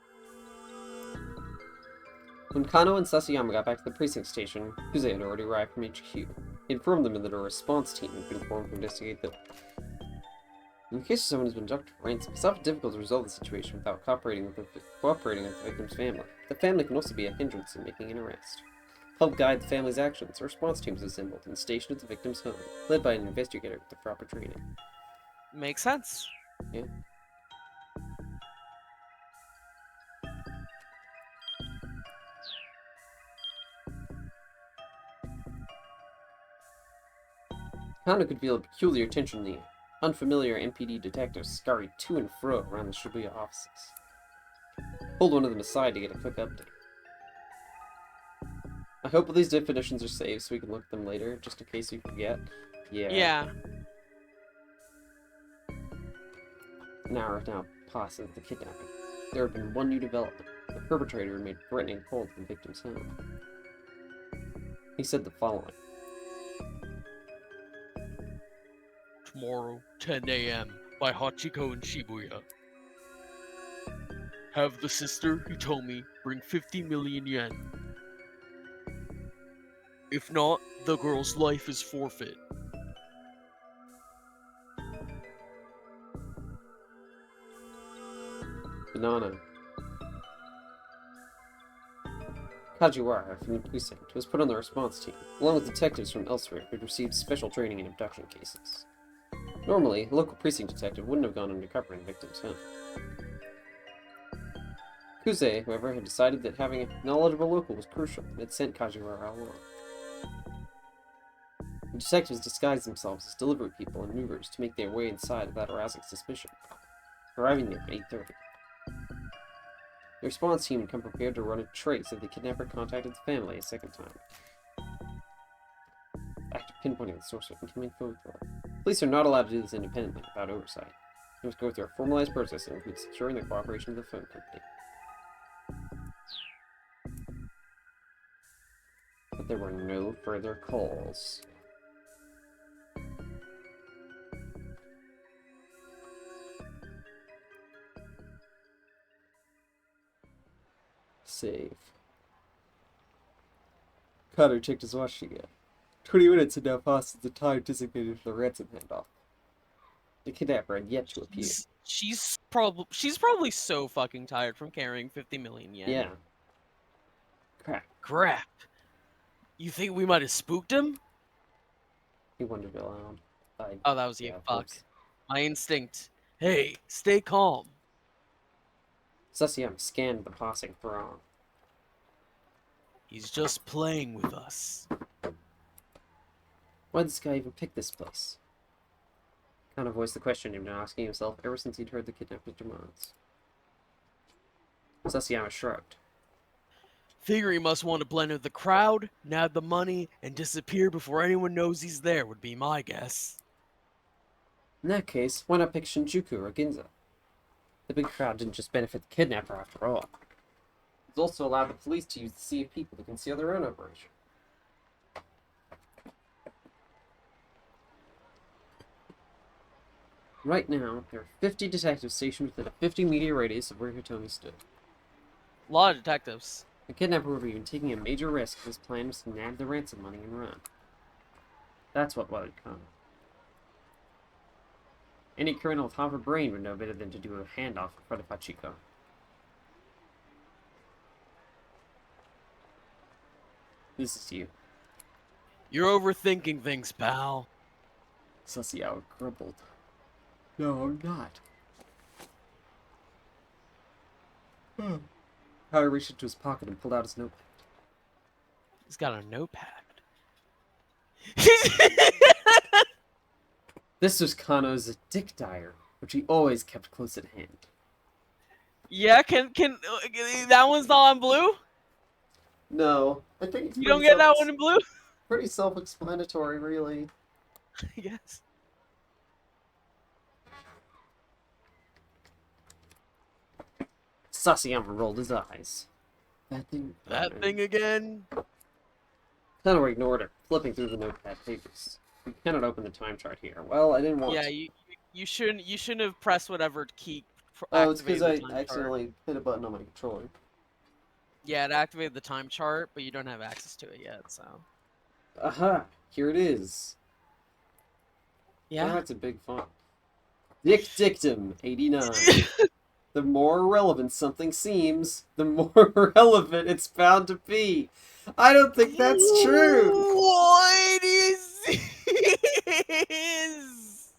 When Kano and Sasayama got back to the precinct station, Kuze had already arrived from HQ. He informed them that a response team had been formed to investigate the... In the case of someone who's been abducted for ransom, it's often difficult to resolve the situation without cooperating with the victim's family. The family can also be a hindrance in making an arrest. Help guide the family's actions. A response team is assembled and stationed at the victim's home, led by an investigator with the proper training. Makes sense. Yeah. Hana could feel a peculiar tension in the air. Unfamiliar MPD detectives scurried to and fro around the Shibuya offices. Pulled one of them aside to get a quick update. I hope all these definitions are saved so we can look at them later, just in case we forget. Yeah. Now passes the kidnapping. There had been one new development. The perpetrator had made threatening calls to the victim's home. He said the following. Tomorrow, 10 a.m., by Hachiko in Shibuya. Have the sister, he told me, bring 50 million yen. If not, the girl's life is forfeit. Banana. Kajiwara from the precinct was put on the response team, along with detectives from elsewhere who'd received special training in abduction cases. Normally, a local precinct detective wouldn't have gone undercover in the victim's home. Kuze, however, had decided that having a knowledgeable local was crucial, and had sent Kajiwara along. The detectives disguised themselves as delivery people and movers to make their way inside without arousing suspicion, arriving there at 8:30. The response team had come prepared to run a trace if the kidnapper contacted the family a second time. After pinpointing the source of incoming phone call, police are not allowed to do this independently without oversight. They must go through a formalized process that includes securing the cooperation of the phone company. But there were no further calls. Save. Connor checked his watch again. 20 minutes had now passed since the time designated for the ransom handoff. The kidnapper had yet to appear. She's probably so fucking tired from carrying 50 million yen. Yeah. Crap. You think we might have spooked him? He wondered aloud. Oh, that was you. Yeah, of Fuck. course. My instinct. Hey, stay calm. Sasayama scanned the passing throng. He's just playing with us. Why did this guy even pick this place? Kind of voiced the question he'd been asking himself ever since he'd heard the kidnapper's demands. Sasayama shrugged. Figure he must want to blend with the crowd, nab the money, and disappear before anyone knows he's there would be my guess. In that case, why not pick Shinjuku or Ginza? The big crowd didn't just benefit the kidnapper after all. It also allowed the police to use the sea of people to conceal their own operation. Right now, there are 50 detectives stationed within a 50-meter radius of where Hitomi stood. A lot of detectives. The kidnapper would have been taking a major risk if his plan was to nab the ransom money and run. That's what would come. Any criminal with half a brain would know better than to do a handoff in front of Hachiko. This is you. You're overthinking things, pal. Sasayama grumbled. No, I'm not. Howard reached into his pocket and pulled out his notepad. He's got a notepad. This was Kano's dick diary, which he always kept close at hand. Yeah, can that one's not on blue? No, I think it's You don't get that one in blue? pretty self-explanatory, really. I guess. Sasayama rolled his eyes. That thing again? Kano ignored it, flipping through the notepad pages. We cannot open the time chart here. Well, I didn't want Yeah, to. you shouldn't have pressed whatever key. Oh, it's because I activated the time chart. accidentally hit a button on my controller. Yeah, it activated the time chart, but you don't have access to it yet, so. Aha! Here it is. Yeah. Oh, that's a big font. Dick Dictum, 89. The more relevant something seems, the more relevant it's bound to be. I don't think that's true. What is this?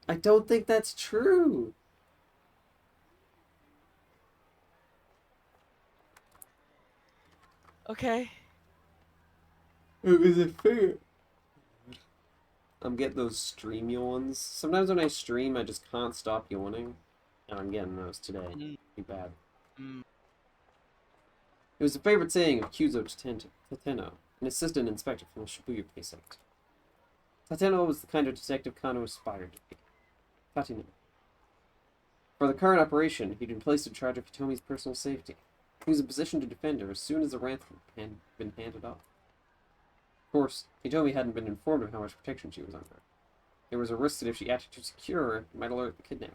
I don't think that's true. Okay. It was a fair. I'm getting those stream yawns. Sometimes when I stream, I just can't stop yawning. And I'm getting those today. Mm. Too bad. Mm. It was a favorite saying of Kyuzo Tateno, an assistant inspector from the Shibuya precinct. Tateno was the kind of detective Kano aspired to be. Tateno. For the current operation, he'd been placed in charge of Hitomi's personal safety. He was in a position to defend her as soon as the ransom had been handed off. Of course, Hitomi hadn't been informed of how much protection she was under. There was a risk that if she acted to secure her, it might alert the kidnapper.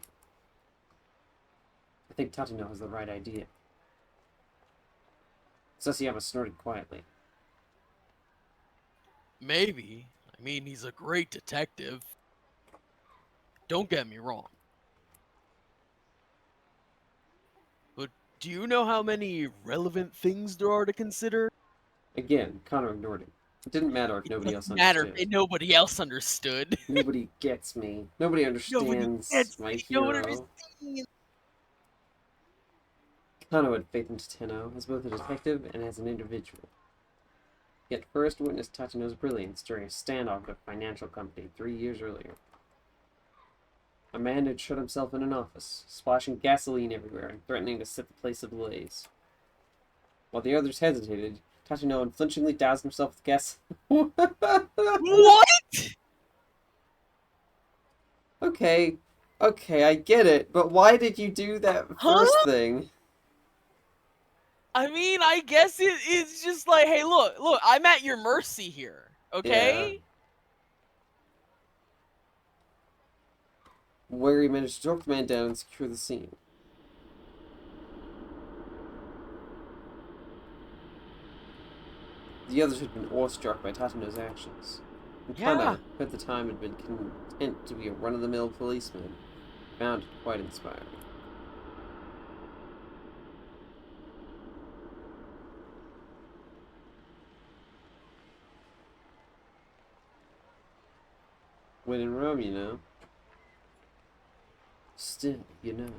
I think Tateno has the right idea. Sasayama snorted quietly. Maybe. I mean, he's a great detective. Don't get me wrong. But do you know how many relevant things there are to consider? Again, Connor ignored him. It didn't matter if It nobody else doesn't matter understood. if nobody else understood. Nobody gets me. Nobody Nobody understands gets my me. No one hero. understands. Kano had faith in Tateno as both a detective and as an individual. He had first witnessed Tateno's brilliance during a standoff at a financial company 3 years earlier. A man had shut himself in an office, splashing gasoline everywhere and threatening to set the place ablaze. While the others hesitated, Tateno unflinchingly doused himself with gas. What? Okay, I get it, but why did you do that first Huh? thing? I mean, I guess it's just like, hey, look, I'm at your mercy here, okay? Where he managed to talk the man down and secure the scene. The others had been awestruck by Tateno's actions. And Yeah. Kana, who at the time had been content to be a run-of-the-mill policeman, found it quite inspiring. When in Rome, you know. Still, you know.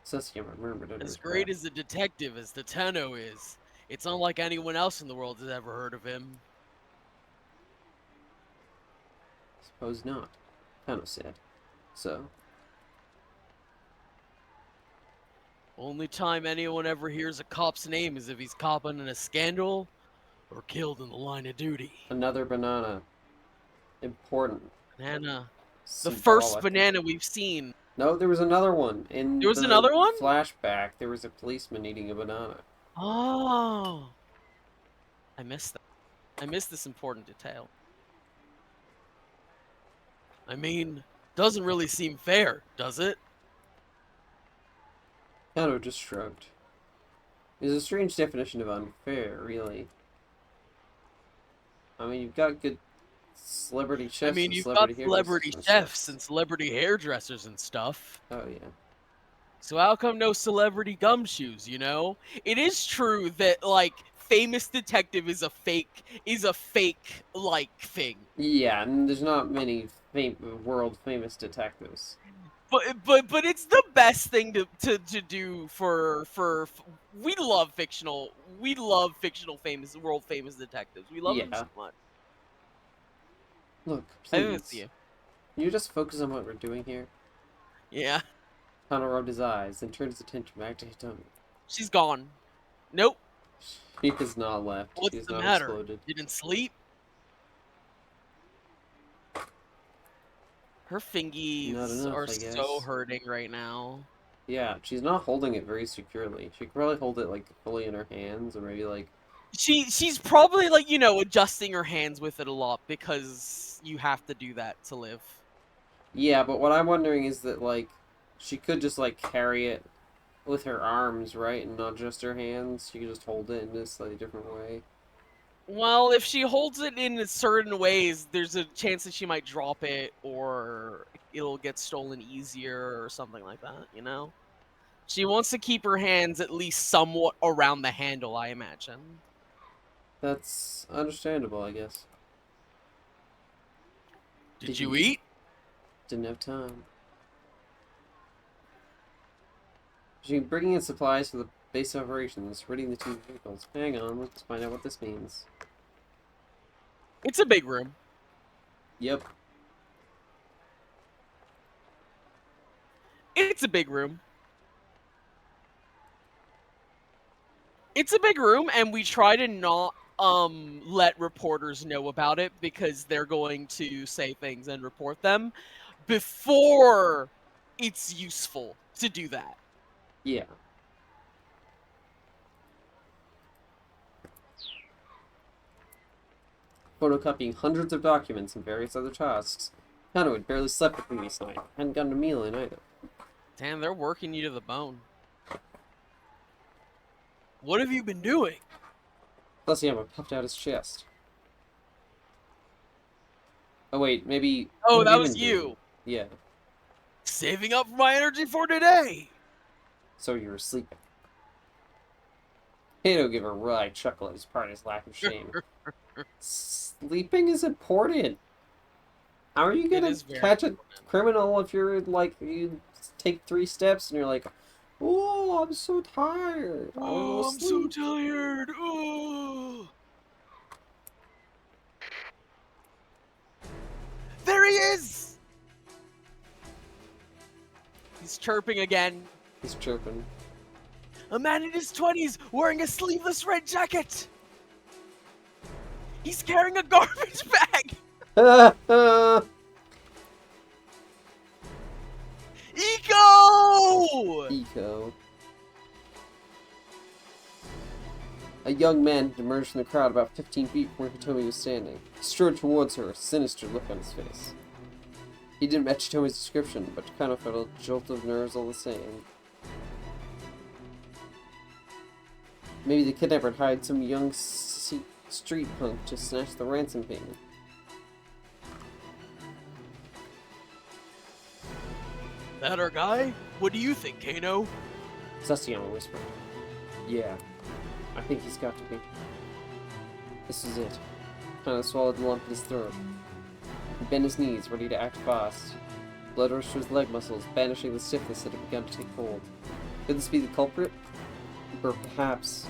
Sasayama murmured under his As great breath. as a detective as Tateno is, it's unlike anyone else in the world has ever heard of him. Suppose not, Kano said. So, Only time anyone ever hears a cop's name is if he's caught in a scandal or killed in the line of duty. another banana. Important. Banana. The first Symbolic. banana we've seen. No, there was another one. In There was the another one? flashback, there was a policeman eating a banana. Oh. I missed that. I missed this important detail. I mean, doesn't really seem fair, does it? Kano just shrugged. It's a strange definition of unfair, really. I mean, you've got good celebrity chefs I mean, and you've got celebrity celebrity hairdressers chefs and celebrity hairdressers and stuff. Oh, yeah. So how come no celebrity gumshoes, you know? It is true that, like, famous detective is a fake, like, thing. Yeah, and there's not many world famous detectives. But it's the best thing to do for we love fictional famous world famous detectives. We love them Yeah. so much. Look, I agree with please. you. Can you just focus on what we're doing here? Yeah. Kano rubbed his eyes, then turned his attention back to Hitomi. She's gone. Nope. She has not left. What's She has the not matter? exploded. Didn't sleep? Her fingies Not enough, are I guess. so hurting right now. Yeah, she's not holding it very securely. She could probably hold it, like, fully in her hands, or maybe, like... She's probably like, you know, adjusting her hands with it a lot because you have to do that to live. Yeah, but what I'm wondering is that, like, she could just, like, carry it with her arms, right? And not just her hands. She could just hold it in a slightly different way. Well, if she holds it in certain ways, there's a chance that she might drop it, or it'll get stolen easier, or something like that, you know? She wants to keep her hands at least somewhat around the handle, I imagine. That's understandable, I guess. Did you eat? Didn't have time. She's bringing in supplies for the base operations, ridding the two vehicles. Hang on, let's find out what this means. It's a big room. Yep. It's a big room. It's a big room, and we try to not let reporters know about it because they're going to say things and report them before it's useful to do that. Yeah. Photocopying hundreds of documents and various other tasks. Kano had barely slept the previous night. Hadn't gotten a meal in either. Damn, they're working you to the bone. What have you been doing? Yama puffed out his chest. Oh wait, maybe... Oh, what have that was been doing? you. Yeah. Saving up my energy for today. So you were sleeping. Kato gave a wry chuckle at his partner's lack of shame. Sleeping is important. How are you gonna is very catch a important. criminal if you're like, you take 3 steps and you're like, oh, I'm so tired. I wanna go Oh, I'm so sleep." tired. Oh. There he is! He's chirping again. He's chirping. A man in his 20s wearing a sleeveless red jacket. He's carrying a garbage bag. Eco! Eco. A young man had emerged from the crowd about 15 feet from where Hitomi was standing. He strode towards her, a sinister look on his face. He didn't match Hitomi's description, but kind of felt a jolt of nerves all the same. Maybe the kidnapper had hired some young street punk to snatch the ransom payment. That our guy? What do you think, Kano? Sasayama whispered. Yeah, I think he's got to be. This is it. Kind of swallowed the lump in his throat. He bent his knees, ready to act fast. Blood rushed to his leg muscles, banishing the stiffness that had begun to take hold. Could this be the culprit? Or perhaps...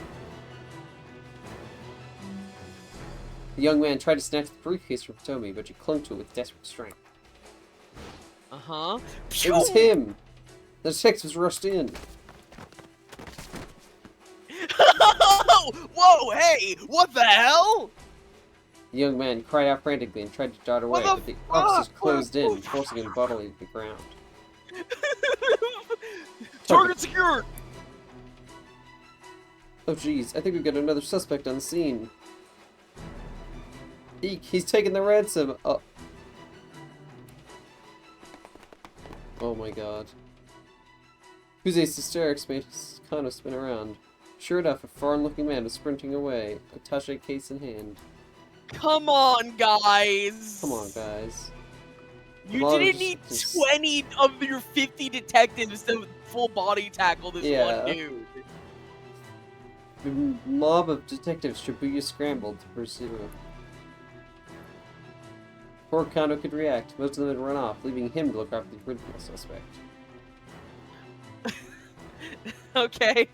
The young man tried to snatch the briefcase from Hitomi, but she clung to it with desperate strength. Uh-huh. It was him! The detectives rushed in. Whoa, hey! What the hell? The young man cried out frantically and tried to dart away, What but the the officers fuck? closed in, forcing him bodily to the ground. Target secured! Oh jeez, I think we've got another suspect on the scene. Eek, he's taking the ransom! Oh my god. Kuze's hysterics made Kano spin around. Sure enough, a foreign-looking man was sprinting away, a attaché case in hand. Come on, guys! Come on, guys. You Come on, didn't need just- 20 of your 50 detectives to full body tackle this Yeah. one dude. The mob of detectives Buya scrambled to pursue. Before Kano could react, most of them had run off, leaving him to look after the original suspect. Okay.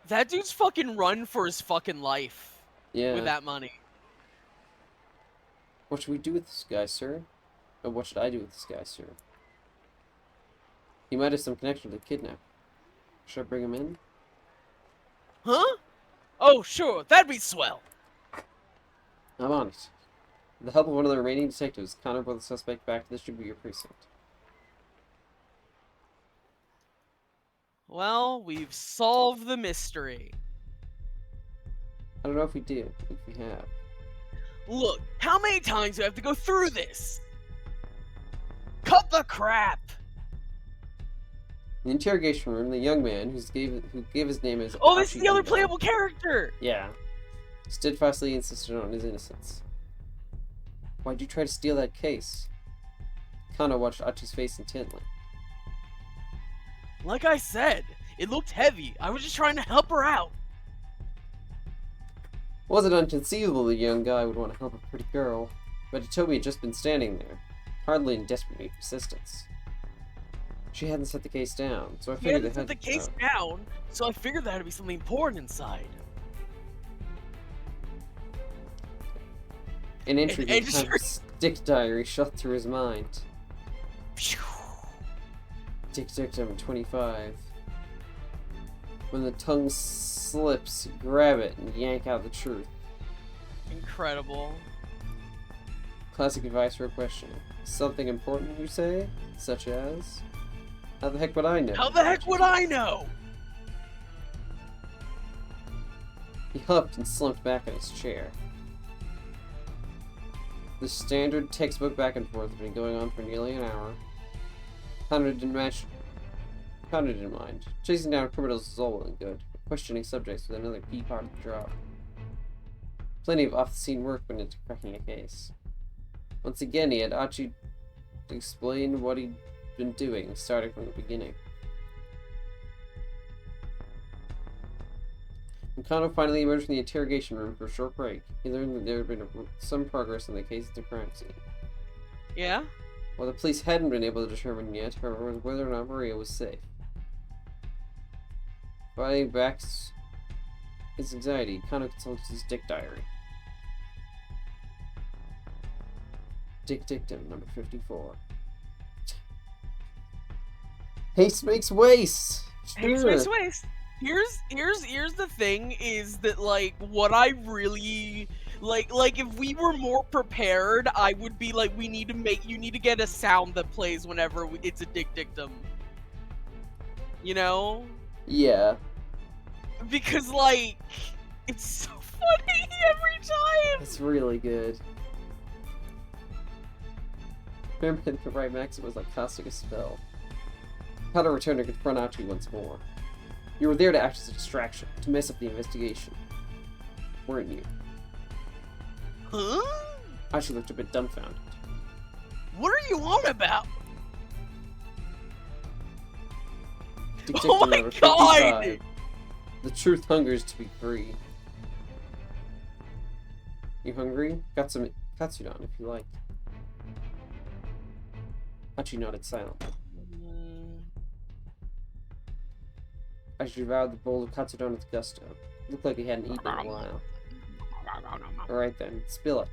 That dude's fucking run for his fucking life Yeah. with that money. What should we do with this guy, sir? Or what should I do with this guy, sir? He might have some connection to the kidnap. Should I bring him in? Huh? Oh, sure, that'd be swell. I'm on it. With the help of one of the remaining detectives, Connor brought the suspect back to the Shibuya precinct. Well, we've solved the mystery. I don't know if we did, if we have. Look, how many times do I have to go through this? Cut the crap! In the interrogation room, the young man who gave his name as Oh, this is the other Achigundo, playable character! yeah, steadfastly insisted on his innocence. Why'd you try to steal that case? Kano watched Achi's face intently. Like I said, it looked heavy. I was just trying to help her out. Was it inconceivable the young guy would want to help a pretty girl? But Hitomi had just been standing there, hardly in desperate need of assistance. She hadn't set the case down, so I He figured hadn't set the case down, so I figured there had to be something important inside. An entry and from Kano's stick diary shot through his mind. Phew. Dick Dictum 25. When the tongue slips, grab it and yank out the truth. Incredible. Classic advice for a questioner. Something important, you say? Such as? How the heck would I know? How the heck would I know? He huffed and slumped back in his chair. The standard textbook back and forth had been going on for nearly an hour. Connor didn't mind. Chasing down criminals is all well and good, but questioning subjects was another key part of the job. Plenty of off-the-scene work went into cracking a case. Once again, he had Achi explain what he'd been doing, starting from the beginning. When Kano finally emerged from the interrogation room for a short break, he learned that there had been some progress in the case at the crime scene. Yeah? While the police hadn't been able to determine yet, however, was whether or not Maria was safe. Fighting back his anxiety, Kano consulted his dick diary. Dick Dictum, number 54. Haste makes waste! Haste Sure. makes waste. Here's the thing is that like what I really like if we were more prepared, I would be like you need to get a sound that plays whenever it's a dick dictum. You know? Yeah. Because like it's so funny every time. It's really good. Remember the right maxim was like casting a spell. How to return to confront Achi once more. You were there to act as a distraction, to mess up the investigation. Weren't you? Huh? Achi looked a bit dumbfounded. What are you on about? Detective Oh my number God! 55. The truth hungers to be free. You hungry? Got some katsudon if you like. Achi nodded silently. Achi devoured the bowl of katsudon with gusto. Looked like he hadn't eaten in a while. Alright then, spill it.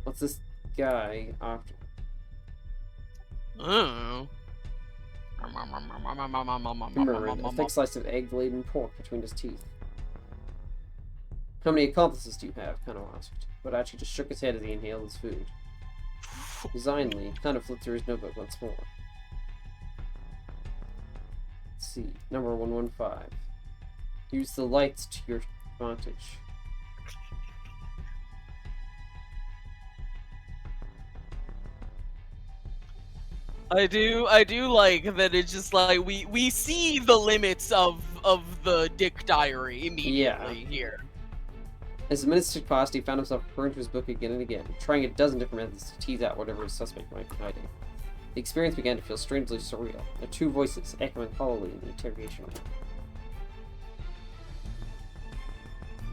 What's this guy after? Oh. Murmured, a thick slice of egg-laden pork between his teeth. How many accomplices do you have? Kano asked, but Achi just shook his head as he inhaled his food. Resignedly, Kano flipped through his notebook once more. Let's see, number 115. Use the lights to your advantage. I do like that it's just like we see the limits of the dick diary immediately here. As the minutes ticked past, he found himself referring to his book again and again, trying a dozen different methods to tease out whatever his suspect might be hiding. The experience began to feel strangely surreal, the two voices echoing hollowly in the interrogation room.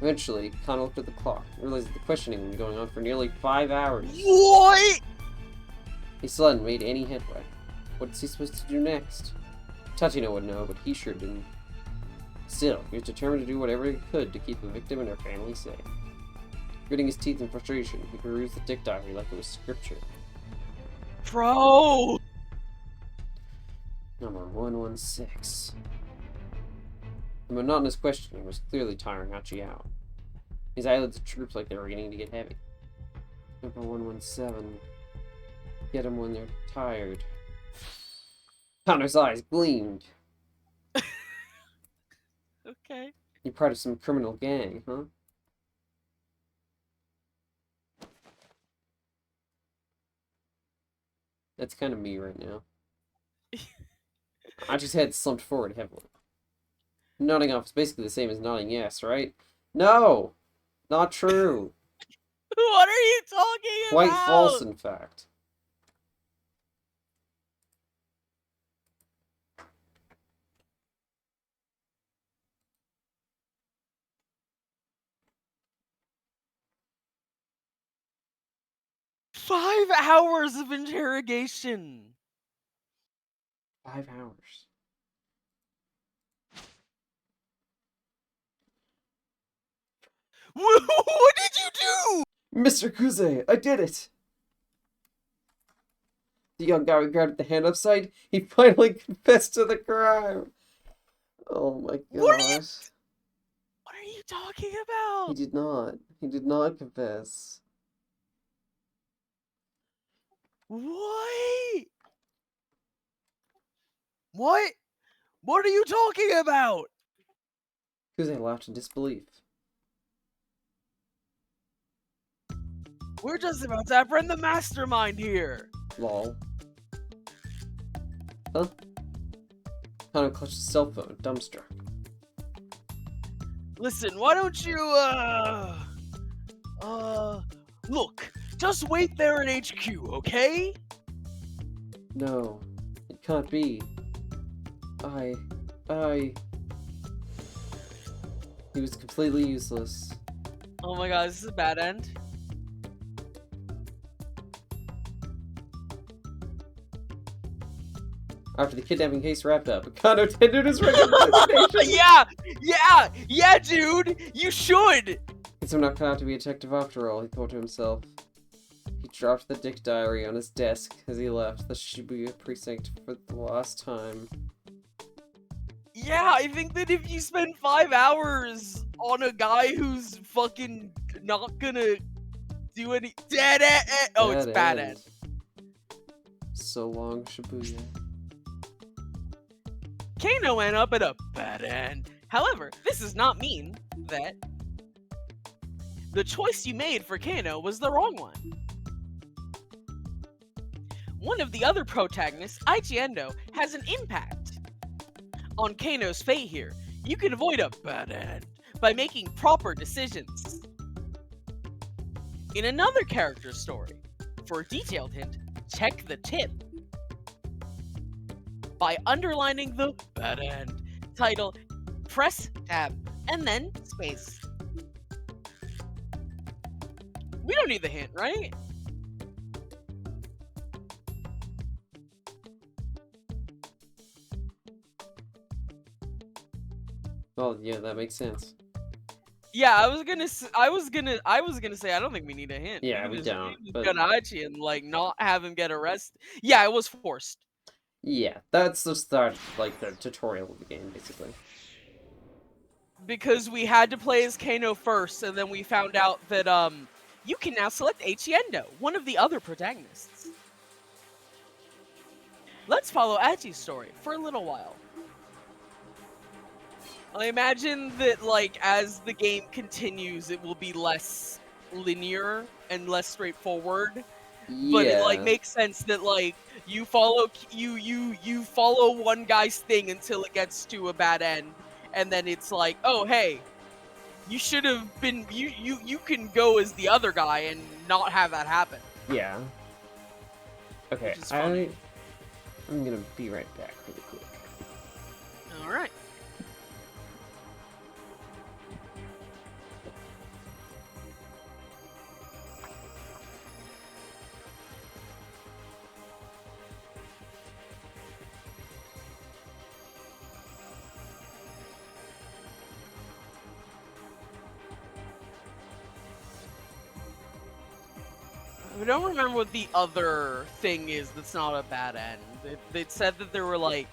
Eventually, Kano looked at the clock and realized that the questioning had been going on for nearly 5 hours. What? He still hadn't made any headway. What's he supposed to do next? Tachino would know, but he sure didn't. Still, he was determined to do whatever he could to keep the victim and her family safe. Gritting his teeth in frustration, he perused the dick diary like it was scripture. Bro! Number 116. The monotonous questioning was clearly tiring Achi out. His eyelids drooped like they were beginning to get heavy. Number 117. Get them when they're tired. Connor's eyes gleamed. Okay. You're part of some criminal gang, huh? That's kind of me right now. Achi's head slumped forward heavily. Nodding off is basically the same as nodding yes, right? No! Not true. What are you talking Quite about? false, in fact. Five hours of interrogation. 5 hours. What did you do? Mr. Kuze, I did it! The young guy regarded the hand upside. He finally confessed to the crime. Oh my What are gosh. What are you talking about? He did not. He did not confess. What? What? What are you talking about? Kuze laughed in disbelief. We're just about to apprehend the mastermind here. Lol. Huh? Kano clutched his cell phone, dumbstruck. Listen, why don't you, look, just wait there in HQ, okay? No, it can't be. He was completely useless. Oh my god, this is a bad end. After the kidnapping case wrapped up, Kano tendered his resignation. Yeah, dude, you should. Guess I'm not cut out to be a detective after all, he thought to himself. He dropped the Dick diary on his desk as he left the Shibuya precinct for the last time. Yeah, I think that if you spend 5 hours on a guy who's fucking not gonna do any dead end. Oh, it's bad end. So long, Shibuya. Kano went up at a bad end. However, this does not mean that the choice you made for Kano was the wrong one. One of the other protagonists, Aichi Endo, has an impact on Kano's fate here. You can avoid a bad end by making proper decisions. In another character's story, for a detailed hint, check the tip. By underlining the bad end title, press tab, and then space. We don't need the hint, right? Well, yeah, that makes sense. Yeah, I was gonna say I don't think we need a hint. Yeah, can we just- don't, can just but- go to Aichi and like not have him get arrested. Yeah, it was forced. Yeah, that's the start, like, the tutorial of the game, basically. Because we had to play as Kano first, and then we found out that you can now select Aichi Endo, one of the other protagonists. Let's follow Aichi's story for a little while. I imagine that, like, as the game continues, it will be less linear and less straightforward. Yeah. But it like makes sense that like you follow one guy's thing until it gets to a bad end, and then it's like, oh hey, you should have been you can go as the other guy and not have that happen. Yeah. Okay, Which is funny. I'm gonna be right back really quick. All right. I don't remember what the other thing is that's not a bad end. They said that there were like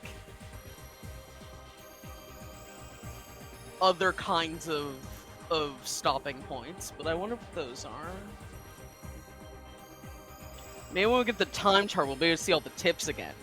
other kinds of stopping points, but I wonder what those are. Maybe when we get the time chart, we'll be able to see all the tips again.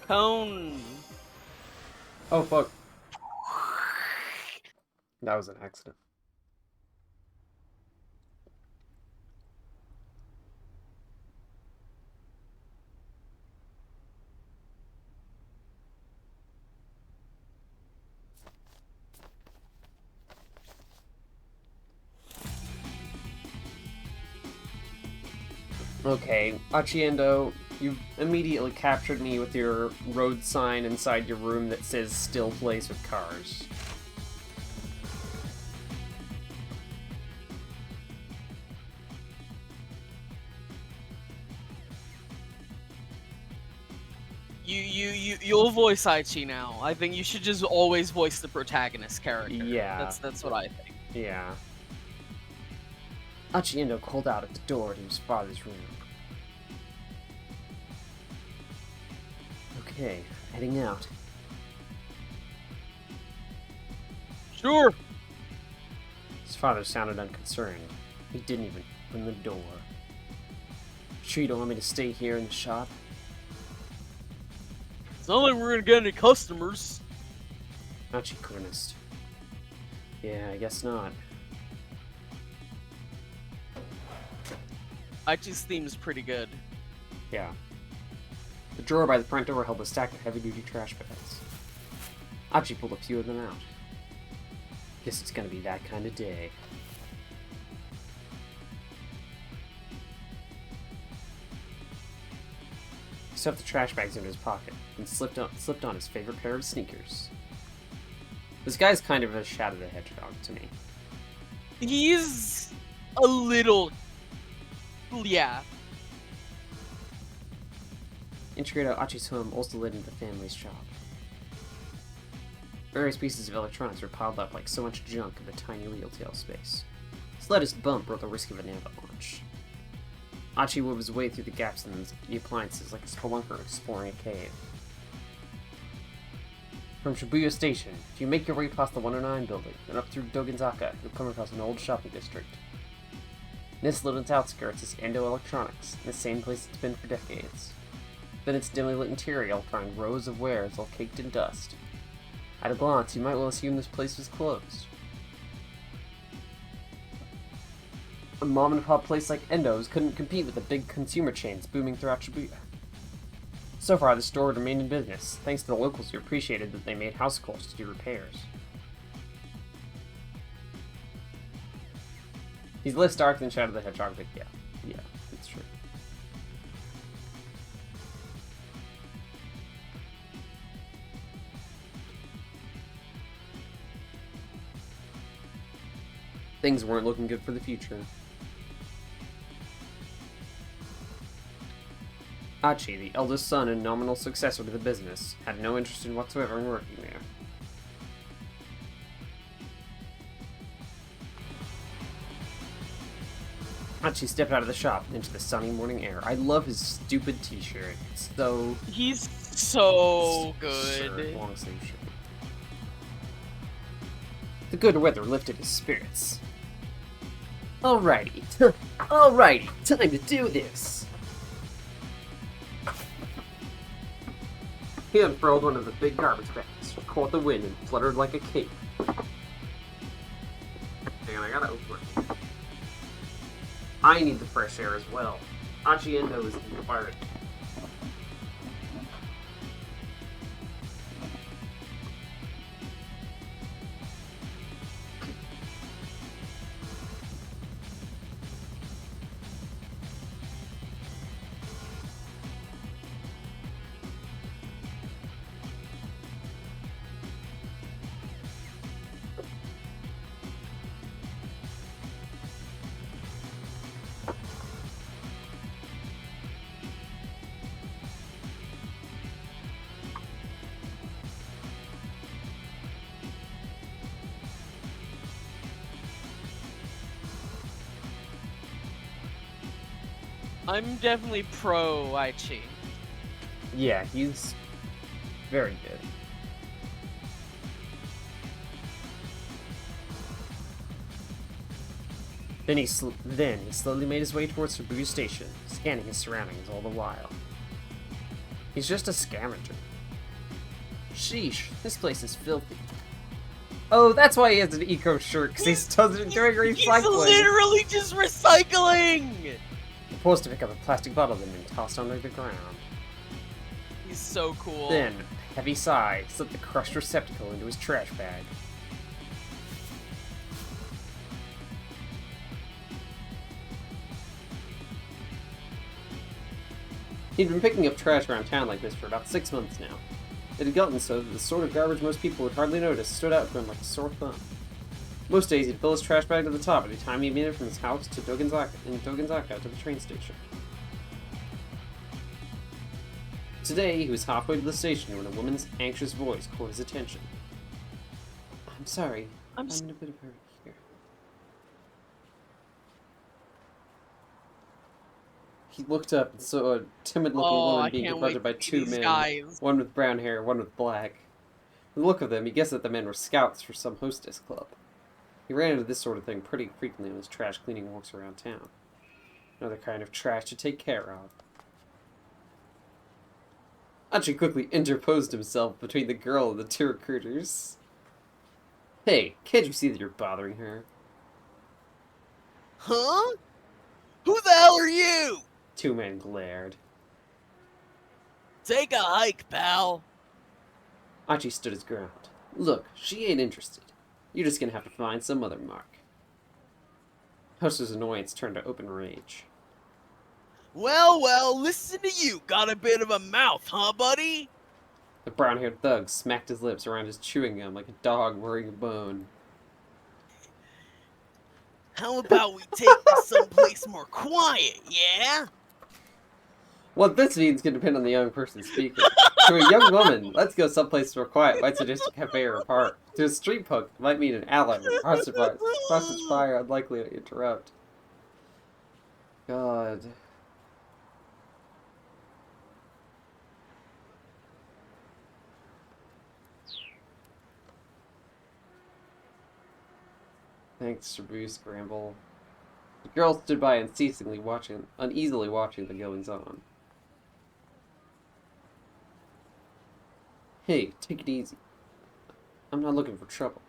Cone. Oh, fuck. That was an accident. Okay, Achiendo, you immediately captured me with your road sign inside your room that says still plays with cars. You'll voice Aichi now. I think you should just always voice the protagonist character. Yeah. That's what I think. Yeah. Achiendo called out at the door to his father's room. Okay, heading out. Sure. His father sounded unconcerned. He didn't even open the door. Sure you don't want me to stay here in the shop? It's not like we're gonna get any customers. Achi grimaced. Yeah, I guess not. Aichi's theme's pretty good. Yeah. The drawer by the front door held a stack of heavy-duty trash bags. Achi pulled a few of them out. Guess it's gonna be that kind of day. He stuffed the trash bags into his pocket and slipped on his favorite pair of sneakers. This guy's kind of a Shadow the Hedgehog to me. He's a little, yeah. Integrated Achi's home also led into the family's shop. Various pieces of electronics were piled up like so much junk in the tiny retail space. His slightest bump brought the risk of an avalanche. Achi wove his way through the gaps in the appliances like a spelunker exploring a cave. From Shibuya Station, if you make your way past the 109 building and up through Dogenzaka, you'll come across an old shopping district. Nestled in its outskirts is Endo Electronics, in the same place it's been for decades. Then its dimly lit interior you'll find rows of wares all caked in dust. At a glance, you might well assume this place was closed. A mom-and-pop place like Endo's couldn't compete with the big consumer chains booming throughout Shibuya. So far, the store had remained in business, thanks to the locals who appreciated that they made house calls to do repairs. He's less dark than Shadow the Hedgehog, but yeah, it's true. Things weren't looking good for the future. Achi, the eldest son and nominal successor to the business, had no interest in whatsoever in working there. Achi stepped out of the shop into the sunny morning air. I love his stupid t-shirt. It's so... He's so good. Shirt, long sleeve shirt. The good weather lifted his spirits. Alrighty. Alrighty, time to do this. He unfurled one of the big garbage bags, caught the wind, and fluttered like a cape. Hang on, I gotta open it. I need the fresh air as well. Achiendo is required. I'm definitely pro Aichi. Yeah, he's very good. Then he slowly made his way towards Shibuya Station, scanning his surroundings all the while. He's just a scavenger. Sheesh, this place is filthy. Oh, that's why he has an eco shirt, because he's doing recycling. He's literally just recycling! Supposed to pick up a plastic bottle and then tossed under the ground. He's so cool. Then, heavy sigh, slipped the crushed receptacle into his trash bag. He'd been picking up trash around town like this for about 6 months now. It had gotten so that the sort of garbage most people would hardly notice stood out for him like a sore thumb. Most days he'd fill his trash bag to the top every time he made it from his house to Dogenzaka to the train station. Today, he was halfway to the station when a woman's anxious voice caught his attention. I'm sorry, I'm in a bit of a hurry here. He looked up and saw a timid-looking woman being confronted by two men, one with brown hair, one with black. With the look of them, he guessed that the men were scouts for some hostess club. He ran into this sort of thing pretty frequently on his trash cleaning walks around town. Another kind of trash to take care of. Archie quickly interposed himself between the girl and the two recruiters. Hey, can't you see that you're bothering her? Huh? Who the hell are you? Two men glared. Take a hike, pal. Archie stood his ground. Look, she ain't interested. You're just gonna have to find some other mark. Hostess' annoyance turned to open rage. Well, listen to you. Got a bit of a mouth, huh, buddy? The brown-haired thug smacked his lips around his chewing gum like a dog worrying a bone. How about we take this someplace more quiet, yeah? What this means can depend on the young person speaking. To a young woman, let's go someplace more quiet might suggest a cafe or a park. To a street punk, it might mean an ally with hostage fire unlikely to interrupt. God. Thanks, Scramble. The girl stood by uneasily watching the goings-on. Hey, take it easy. I'm not looking for trouble.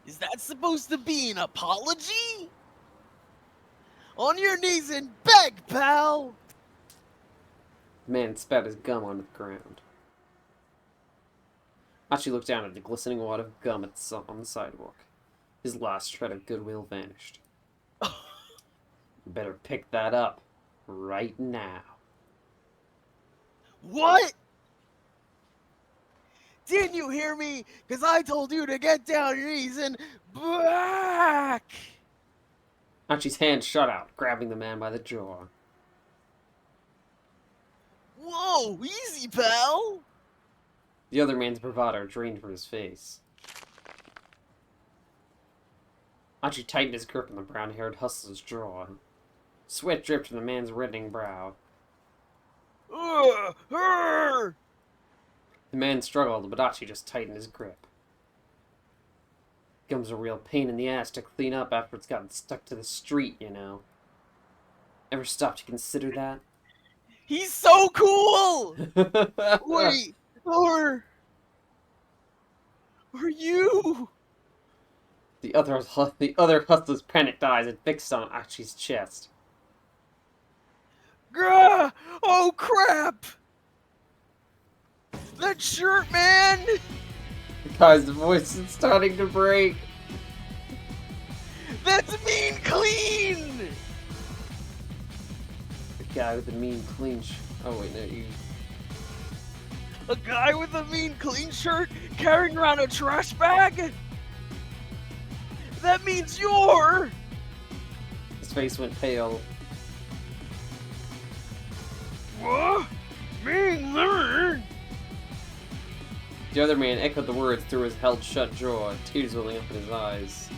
Is that supposed to be an apology? On your knees and beg, pal! The man spat his gum onto the ground. Archie looked down at the glistening wad of gum on the sidewalk. His last shred of goodwill vanished. You better pick that up right now. What? Didn't you hear me? Because I told you to get down on your knees and back! Archie's hand shot out, grabbing the man by the jaw. Whoa, easy, pal! The other man's bravado drained from his face. Archie tightened his grip on the brown-haired hustler's jaw. Sweat dripped from the man's reddening brow. The The man struggled, but Archie just tightened his grip. Gum's a real pain in the ass to clean up after it's gotten stuck to the street, you know. Ever stopped to consider that? He's so cool! Wait, are you? The other hustler's panicked eyes had fixed on Archie's chest. Grah! Oh crap! That shirt, man! The guy's voice is starting to break. That's mean clean! The guy with the mean clean oh wait, no, you... A guy with a mean clean shirt carrying around a trash bag? That means you're... His face went pale. What? Mean learn? The other man echoed the words through his held-shut jaw, tears welling up in his eyes.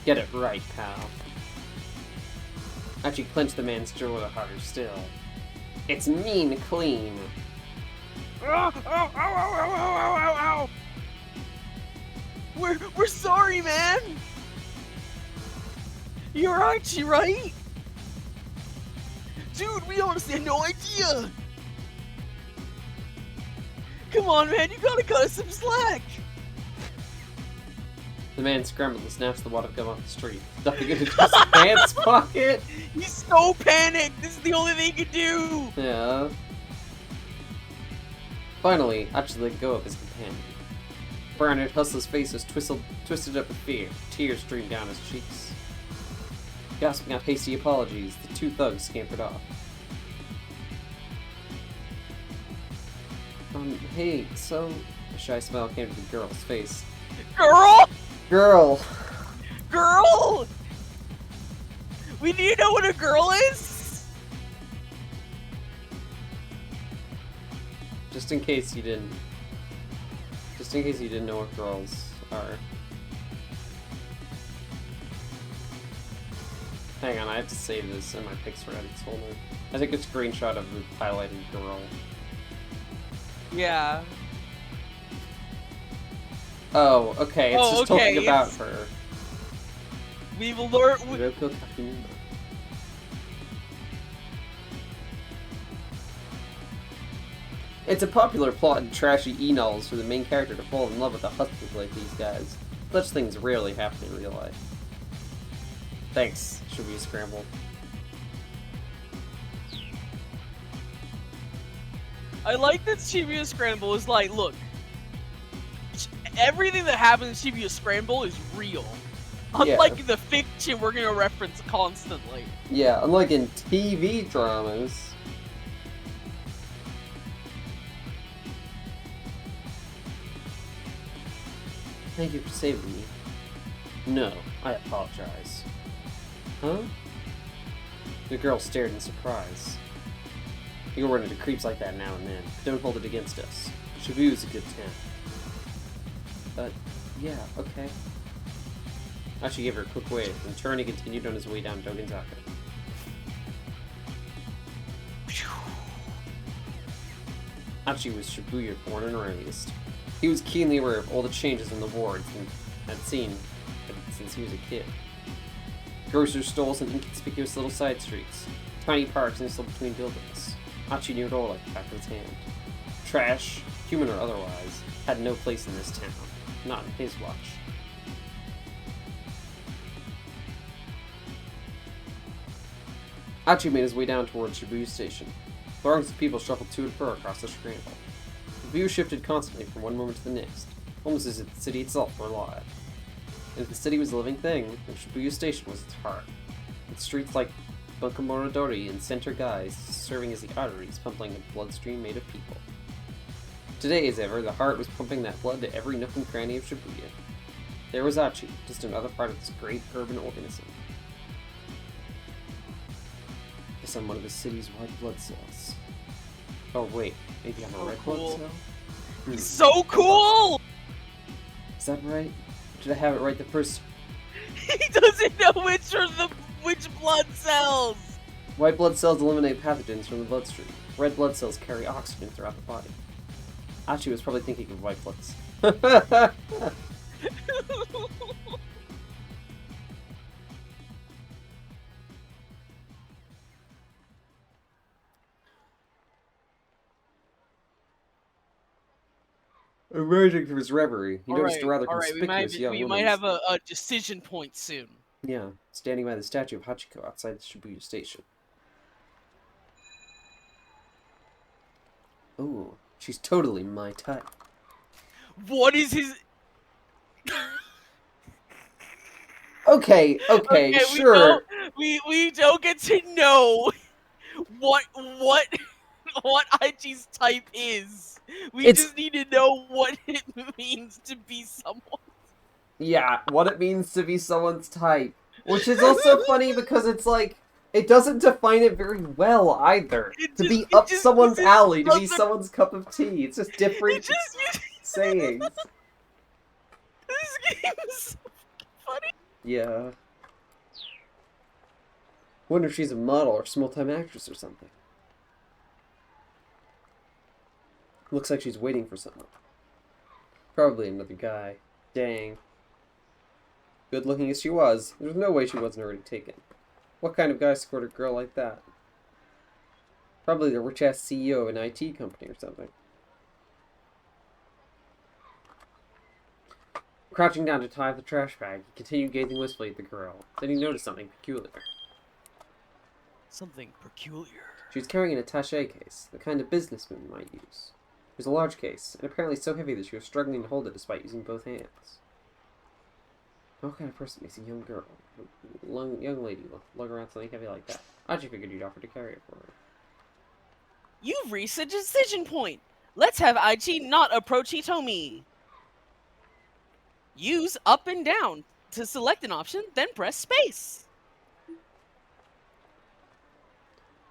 Get it right, pal. Archie clenched the man's jaw harder still. It's mean clean. Ow, ow, ow, ow, ow, ow, ow, ow. We're sorry, man. You're Archie, right? Dude, we honestly had no idea. Come on, man, you gotta cut us some slack. The man scrambled and snatched the water gun off the street, stuffing it into his pants pocket. He's so panicked. This is the only thing he can do. Yeah. Finally, Archie let go of his companion. Bernard Hustler's face was twisted up with fear. Tears streamed down his cheeks. Gasping out hasty apologies, the two thugs scampered off. Hey, so... A shy smile came to the girl's face. Girl! Girl! Girl! We need to know what a girl is? Just in case you didn't know what girls are. Hang on, I have to save this in my Pixar edits folder. I take a screenshot of the highlighted girl. Yeah. Oh, okay, it's just talking about it's- her. We've learned. Ryoko Kakinuma. It's a popular plot in trashy e-novels for the main character to fall in love with a husband like these guys. Such things rarely happen in real life. Thanks, Shibuya Scramble. I like that Shibuya Scramble is like, look, everything that happens in Shibuya Scramble is real. Unlike the fiction we're gonna reference constantly. Yeah, unlike in TV dramas. Thank you for saving me. No, I apologize. Huh? The girl stared in surprise. You'll run into creeps like that now and then. Don't hold it against us. Shibuya's a good town. Yeah, okay. Ashi gave her a quick wave, and turned and continued on his way down Dogenzaka. Achi was Shibuya born and raised. He was keenly aware of all the changes in the wards and had seen since he was a kid. Grocery stores and inconspicuous little side streets, tiny parks nestled between buildings. Achi knew it all like the back of his hand. Trash, human or otherwise, had no place in this town, not in his watch. Achi made his way down towards Shibuya Station. Throngs of people shuffled to and fro across the Scramble. The view shifted constantly from one moment to the next, almost as if the city itself were alive. And if the city was a living thing, then Shibuya Station was its heart, with streets like Bunkamorodori and Center Guys serving as the arteries pumping a bloodstream made of people. Today, as ever, the heart was pumping that blood to every nook and cranny of Shibuya. There was Achi, just another part of this great urban organism. Guess I'm one of the city's white blood cells. Oh wait, maybe I'm a red blood cell? So cool! Is that right? Did I have it right the first time? He doesn't know which blood cells! White blood cells eliminate pathogens from the bloodstream. Red blood cells carry oxygen throughout the body. Achi was probably thinking of white blood cells. Emerging from his reverie, he noticed a rather conspicuous young we woman. might have a decision point soon. Yeah, standing by the statue of Hachiko outside the Shibuya station. Ooh, she's totally my type. What is his... Okay, sure. We don't get to know what Aichi's type is. We just need to know what it means to be someone. Yeah, what it means to be someone's type. Which is also funny because it's like, it doesn't define it very well either. To be up someone's alley, to be someone's cup of tea. It's just different sayings. This game is so funny. Yeah. Wonder if she's a model or small-time actress or something. Looks like she's waiting for someone. Probably another guy. Dang. Good looking as she was, there's no way she wasn't already taken. What kind of guy scored a girl like that? Probably the rich-ass CEO of an IT company or something. Crouching down to tie up the trash bag, he continued gazing wistfully at the girl. Then he noticed something peculiar. Something peculiar. She was carrying an attaché case, the kind a businessman might use. It was a large case, and apparently so heavy that she was struggling to hold it despite using both hands. What kind of person makes a young lady lug around something heavy like that? I just figured you'd offer to carry it for her. You've reached a decision point. Let's have Aichi not approach Hitomi. Use up and down to select an option, then press space.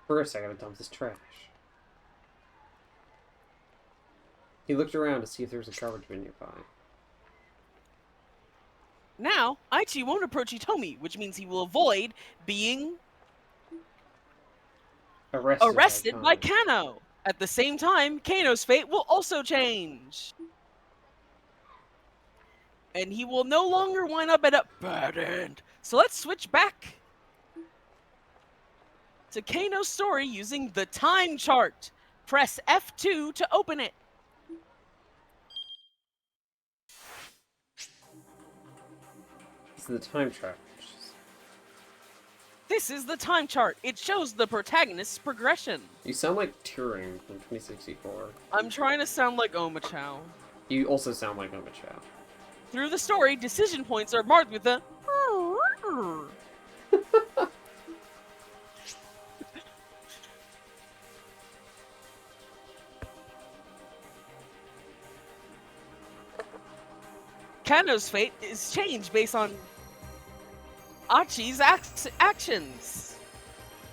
First, I gotta dump this trash. He looked around to see if there was a garbage bin nearby. Now, Aichi won't approach Hitomi, which means he will avoid being arrested by Kano. At the same time, Kano's fate will also change. And he will no longer wind up at a bad end. So let's switch back to Kano's story using the time chart. Press F2 to open it. This is the time chart. This is the time chart. It shows the protagonist's progression. You sound like Turing from 2064. I'm trying to sound like Omachow. You also sound like Omachow. Through the story, decision points are marked with a Kano's fate is changed based on Aichi's actions.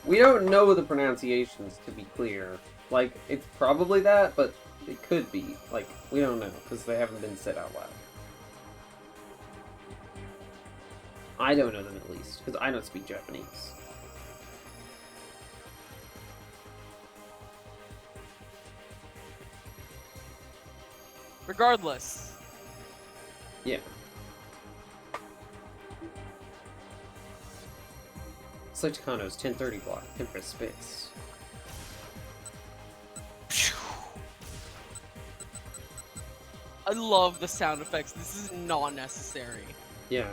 We don't know the pronunciations, to be clear. Like, it's probably that, but it could be. Like, we don't know, because they haven't been said out loud. I don't know them, at least, because I don't speak Japanese. Regardless. Yeah. Select Kano's 1030 block, then press space. I love the sound effects. This is not necessary. Yeah.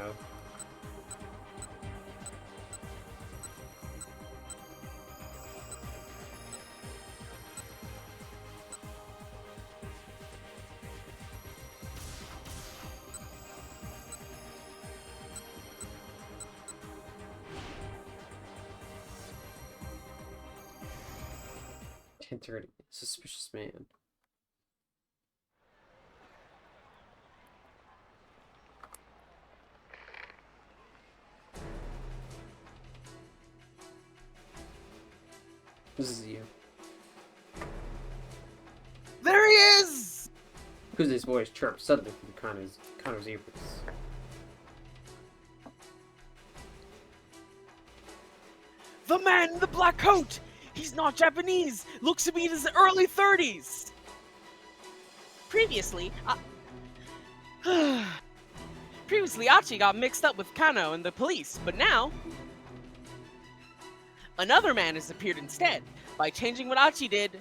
$10.30. Suspicious man. This is you. There he is! Kuze's voice chirped suddenly from Kano's ears. The man in the black coat! He's not Japanese! Looks to be in his early 30s! Previously, Aichi got mixed up with Kano and the police, but now another man has appeared instead. By changing what Aichi did,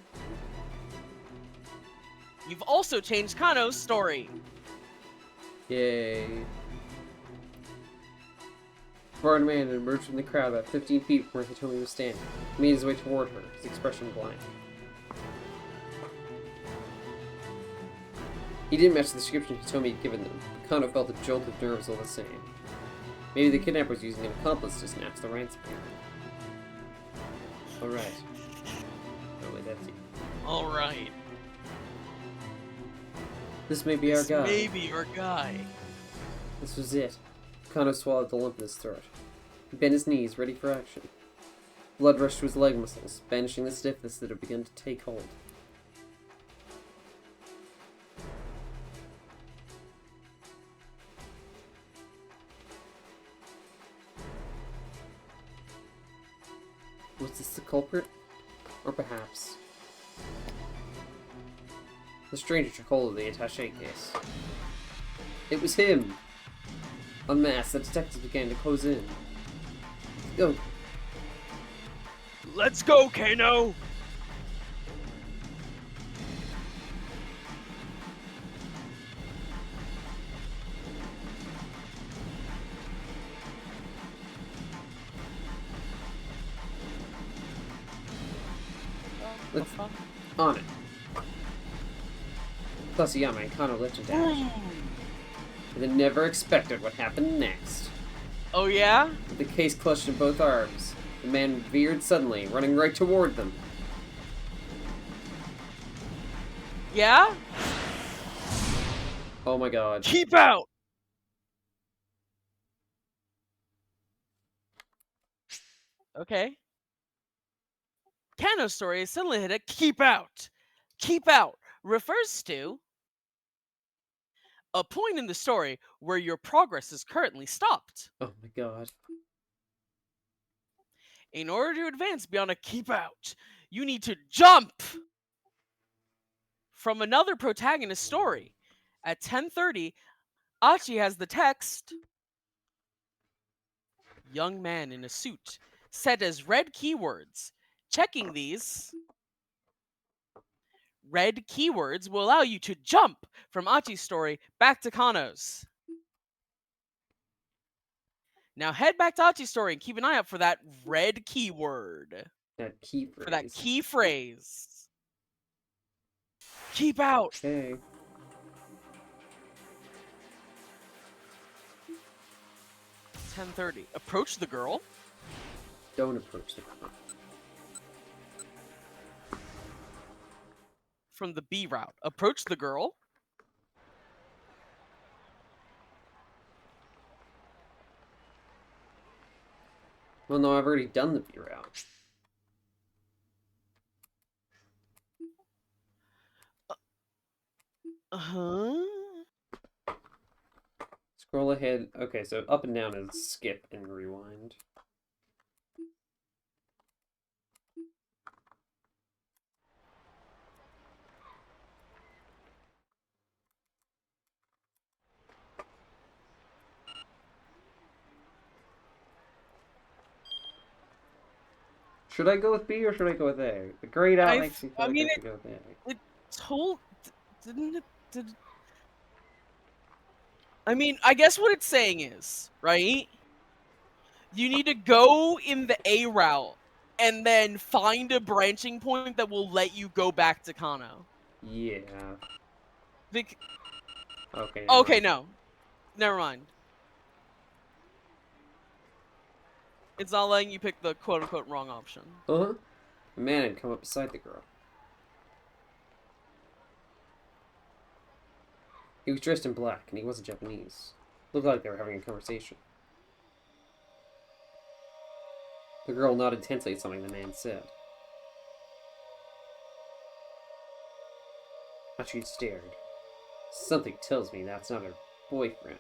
you've also changed Kano's story. Yay. Foreign man emerged from the crowd about 15 feet from where Hitomi was standing. He made his way toward her, his expression blank. He didn't match the description Hitomi had given them. Kano felt a jolt of nerves all the same. Maybe the kidnapper was using an accomplice to snatch the ransom. Alright. Oh wait, that's you. Alright. This may be our guy. Maybe your guy. This was it. Kano swallowed the lump in his throat. He bent his knees, ready for action. Blood rushed to his leg muscles, banishing the stiffness that had begun to take hold. Was this the culprit? Or perhaps... The stranger took hold of the attaché case. It was him! Unmasked, the detectives began to close in. Go! Let's go, Kano! Let's on it. Plus, Yama and Kano left into action. But they never expected what happened next. Oh yeah? With the case clutched in both arms, the man veered suddenly, running right toward them. Yeah? Oh my god. Keep out! Okay. Kano's story is suddenly hit a keep out. Keep out refers to a point in the story where your progress is currently stopped. Oh my god. In order to advance beyond a keep out, you need to jump from another protagonist story. At 10:30, Achi has the text young man in a suit set as red keywords. Checking these red keywords will allow you to jump from Achi's story back to Kano's. Now head back to Achi's story and keep an eye out for that red keyword. That key phrase. For that key phrase. Keep out. Okay. .10:30. Approach the girl. Don't approach the car. From the B route. Approach the girl. Well, no, I've already done the B route. Uh-huh. Scroll ahead. Okay, so up and down is skip and rewind. Should I go with B or should I go with A? The grayed out makes me feel like I should go with A. Didn't it? I mean, I guess what it's saying is, right? You need to go in the A route and then find a branching point that will let you go back to Kano. Yeah. Okay. Okay, no. Never mind. It's not letting you pick the quote-unquote wrong option. Uh-huh. A man had come up beside the girl. He was dressed in black, and he wasn't Japanese. Looked like they were having a conversation. The girl nodded tensely at something the man said. Achi stared. Something tells me that's not her boyfriend.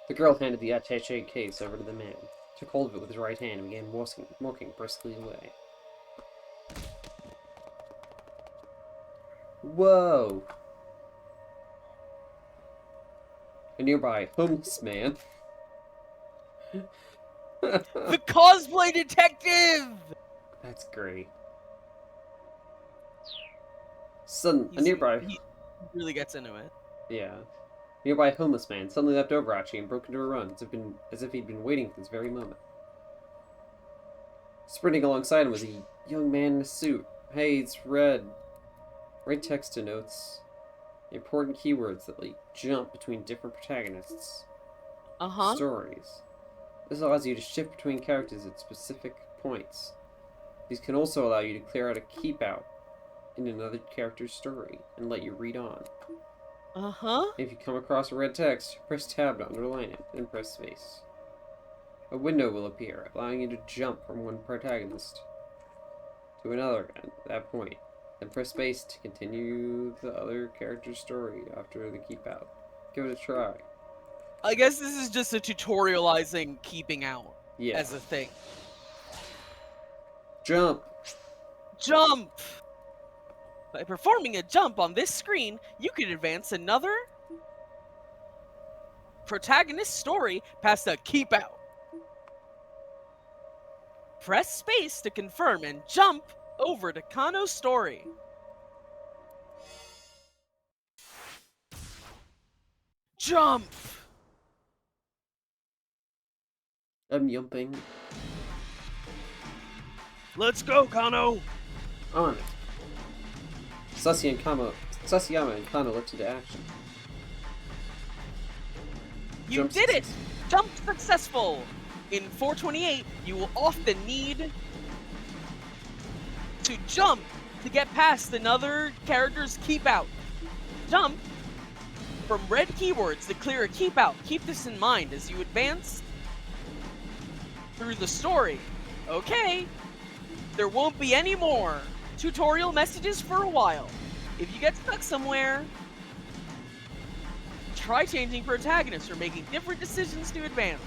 The girl handed the attaché case over to the man, took hold of it with his right hand, and began walking briskly away. Whoa! A nearby homeless man. The cosplay detective! That's great. A nearby... He really gets into it. Yeah. A nearby homeless man suddenly leapt over Achi and broke into a run, as if he'd been waiting for this very moment. Sprinting alongside him was a young man in a suit. Hey, it's red. Red text denotes important keywords that let you jump between different protagonists' stories. This allows you to shift between characters at specific points. These can also allow you to clear out a keep out in another character's story and let you read on. If you come across a red text, press tab to underline it, then press space. A window will appear, allowing you to jump from one protagonist to another at that point. Then press space to continue the other character's story after the keep out. Give it a try. I guess this is just a tutorializing keeping out as a thing. Jump! Jump! By performing a jump on this screen, you can advance another protagonist story past a keep out. Press space to confirm and jump over to Kano's story. Jump! I'm jumping. Let's go, Kano! On it. Sasayama and Kano leapt into action. You Jump did it! success. Jump successful! In 428, you will often need to jump to get past another character's keep out. Jump from red keywords to clear a keep out. Keep this in mind as you advance through the story. Okay, there won't be any more tutorial messages for a while. If you get stuck somewhere, try changing protagonists or making different decisions to advance.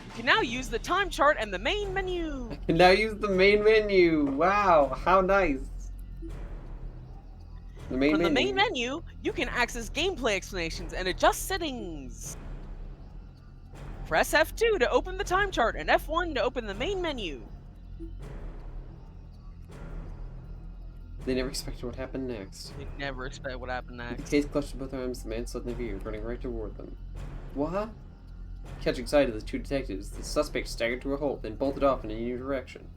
You can now use the time chart and the main menu. I can now use the main menu. Wow, how nice. The main From menu. the main menu, you can access gameplay explanations and adjust settings. Press F2 to open the time chart and F1 to open the main menu. They never expected what happened next. You never expect what happened With the next. case clutched in both arms, the man suddenly veered, running right toward them. What? Catching sight of the two detectives, the suspect staggered to a halt, then bolted off in a new direction.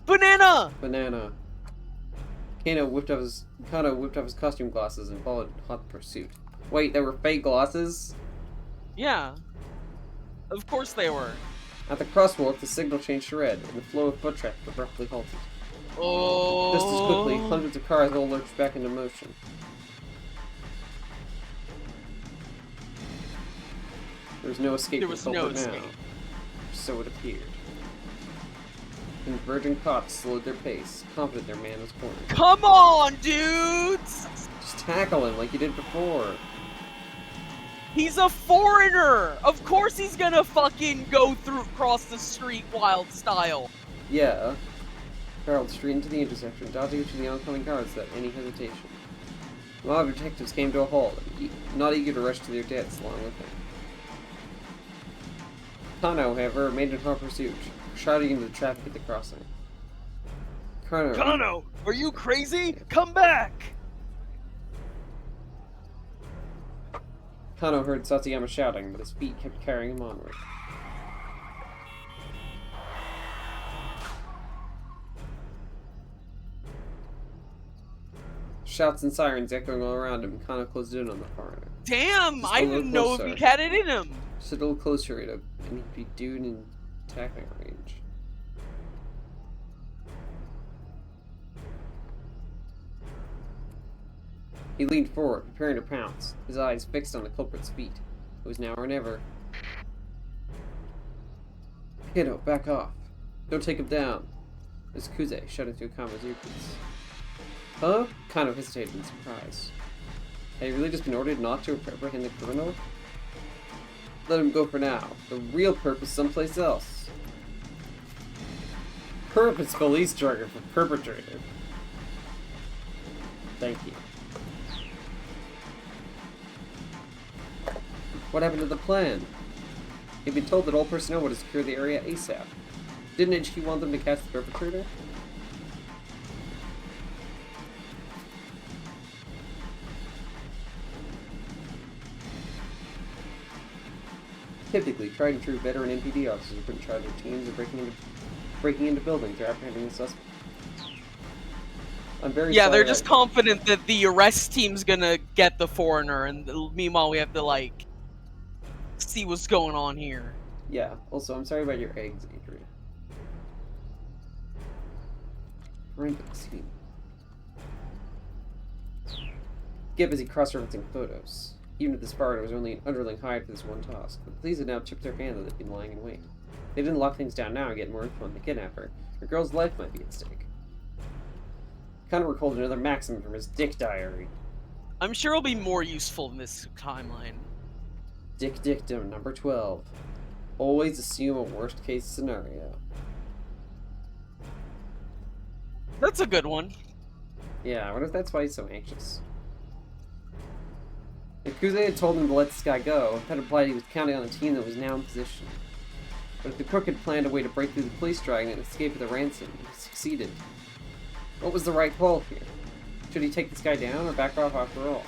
Banana! Banana. Kano whipped up his costume glasses and followed in hot pursuit. Wait, they were fake glasses? Yeah. Of course they were. At the crosswalk, the signal changed to red, and the flow of foot traffic abruptly halted. Oh. Just as quickly, hundreds of cars all lurched back into motion. There was no escape There from was the no culprit now. escape. So it appeared. Converging cops slowed their pace, confident their man was cornered. Come on, dudes! Just tackle him like you did before. He's a foreigner! Of course he's gonna fucking go across the street wild style. Yeah. Barreled straight into the intersection, dodging to the oncoming cars without any hesitation. A mob of detectives came to a halt, not eager to rush to their deaths along with him. Kano, however, remained in hot pursuit, shouting into the traffic at the crossing. Kano, are you crazy? Come back! Kano heard Sasayama shouting, but his feet kept carrying him onward. Shouts and sirens echoing all around him, Kano closed in on the foreigner. Damn, Just I a little didn't know if closer. he had it in him. Just a little closer, and he'd be due in attacking range. He leaned forward, preparing to pounce, his eyes fixed on the culprit's feet. It was now or never. Kiddo, back off. Don't take him down. It was Kuze, shouting through Kama's earpiece. Huh? Kind of hesitated in surprise. Had he really just been ordered not to apprehend the criminal? Let him go for now. The real purpose someplace else. Purposeful Easter egg for perpetrator. Thank you. What happened to the plan? He'd been told that all personnel were to secure the area ASAP. Didn't HQ want them to catch the perpetrator? Typically, tried and true veteran NPD officers wouldn't try their teams of breaking into buildings or apprehending the suspect. I'm very Yeah, sorry they're just confident that the arrest team's gonna get the foreigner, and meanwhile we have to, like, see what's going on here. Yeah, also, I'm sorry about your eggs, Adrian. Forensic scene. Get busy cross-referencing photos. Even at this part, it was only an underling hired for this one task. The police had now chipped their hand that they'd been lying in wait. If they didn't lock things down now and get more info on the kidnapper, her girl's life might be at stake. Connor recalled another maxim from his dick diary. I'm sure it'll be more useful in this timeline. Dick dictum number 12. Always assume a worst-case scenario. That's a good one. Yeah, I wonder if that's why he's so anxious. If Kuze had told him to let this guy go, that implied he was counting on a team that was now in position. But if the crook had planned a way to break through the police dragon and escape with a ransom, he succeeded. What was the right call here? Should he take this guy down or back off after all?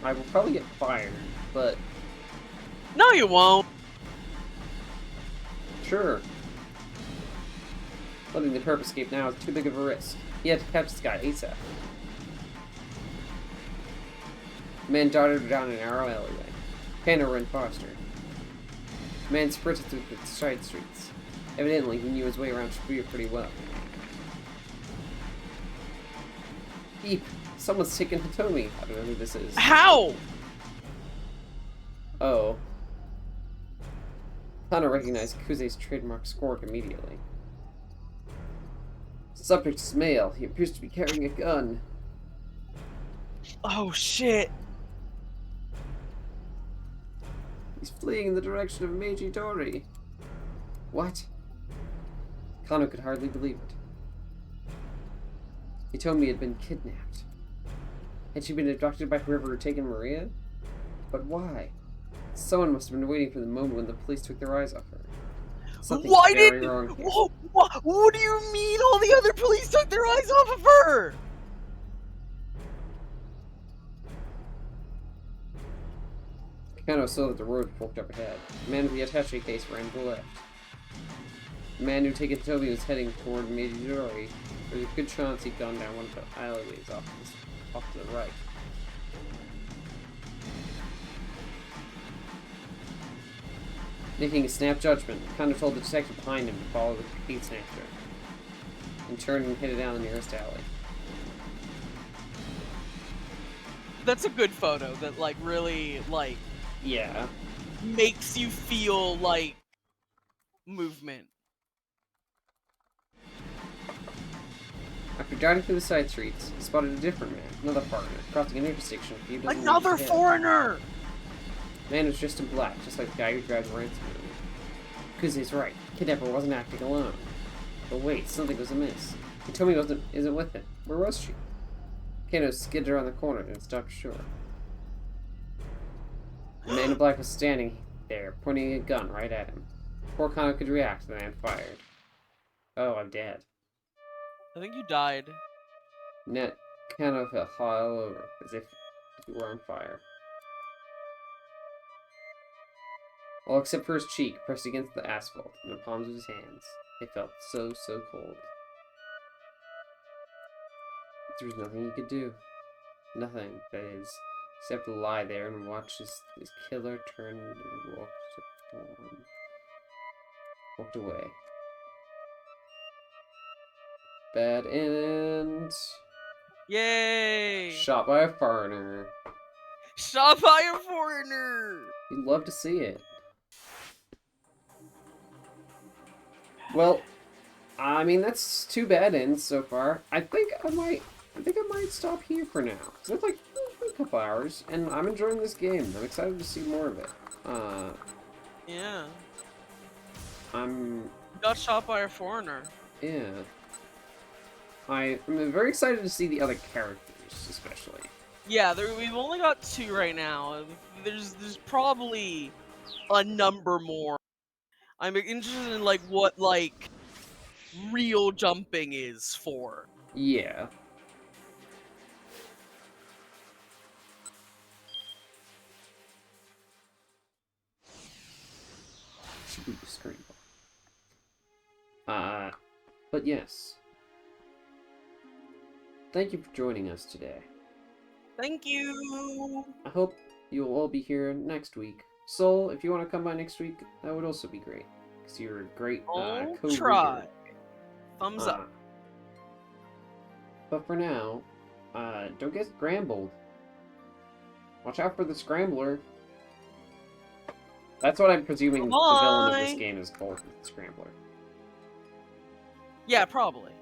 I will probably get fired, but No, you won't. sure. Letting the perp escape now is too big of a risk. He had to catch this guy ASAP. The man darted down an narrow alleyway. Panda ran faster. The man sprinted through the side streets. Evidently, he knew his way around Buya pretty well. Beep! Someone's taken Hitomi. I don't know who this is. How? Oh. Hana recognized Kuze's trademark scork immediately. The subject is male. He appears to be carrying a gun. Oh shit. He's fleeing in the direction of Meiji Dori. What? Kano could hardly believe it. Hitomi had been kidnapped. Had she been abducted by whoever had taken Maria? But why? Someone must have been waiting for the moment when the police took their eyes off her. Something's Why very did? wrong here. What do you mean all the other police took their eyes off of her? Kano saw that the road forked up ahead. The man with the attache case ran to the left. The man who had taken Toby was heading toward Meiji Dori. There's a good chance he'd gone down one of the alleyways off to the right. Making a snap judgment, Kano told the detective behind him to follow the case snatcher, and turned and headed down the nearest alley. That's a good photo that like really like Yeah. makes you feel like movement. After driving through the side streets, he spotted a different man, another partner, crossing an intersection a few dozen meters Another ahead. foreigner! The man was dressed in black, just like the guy who drives Ransom movie. Kuze's right. Kidnapper wasn't acting alone. But wait, something was amiss. Hitomi isn't with him. Where was she? Kano skidded around the corner and stopped short. The man in black was standing there, pointing a gun right at him. Before Kano could react, the man fired. Oh, I'm dead. I think you died. Net Kano fell all over, as if he were on fire. All except for his cheek, pressed against the asphalt, and the palms of his hands. They felt so cold. There was nothing he could do. Nothing, that is, except to lie there and watch his killer turn and walked away. Bad end. Yay! Shot by a foreigner. Shot by a foreigner! You'd love to see it. Well, I mean, that's 2 bad ends so far. I think I might stop here for now. 'Cause it's like a couple hours, and I'm enjoying this game. I'm excited to see more of it. Yeah. I'm Got shot by a foreigner. yeah. I'm very excited to see the other characters, especially. Yeah, we've only got 2 right now. There's probably a number more. I'm interested in like what like real jumping is for. Yeah. Should be the Scramble. But yes. Thank you for joining us today. Thank you. I hope you'll all be here next week. Soul, if you want to come by next week, that would also be great. Because you're a great I'll co-leader. try. Thumbs up. But for now, don't get scrambled. Watch out for the Scrambler. That's what I'm presuming the villain of this Bye. game is called, the Scrambler. Yeah, probably.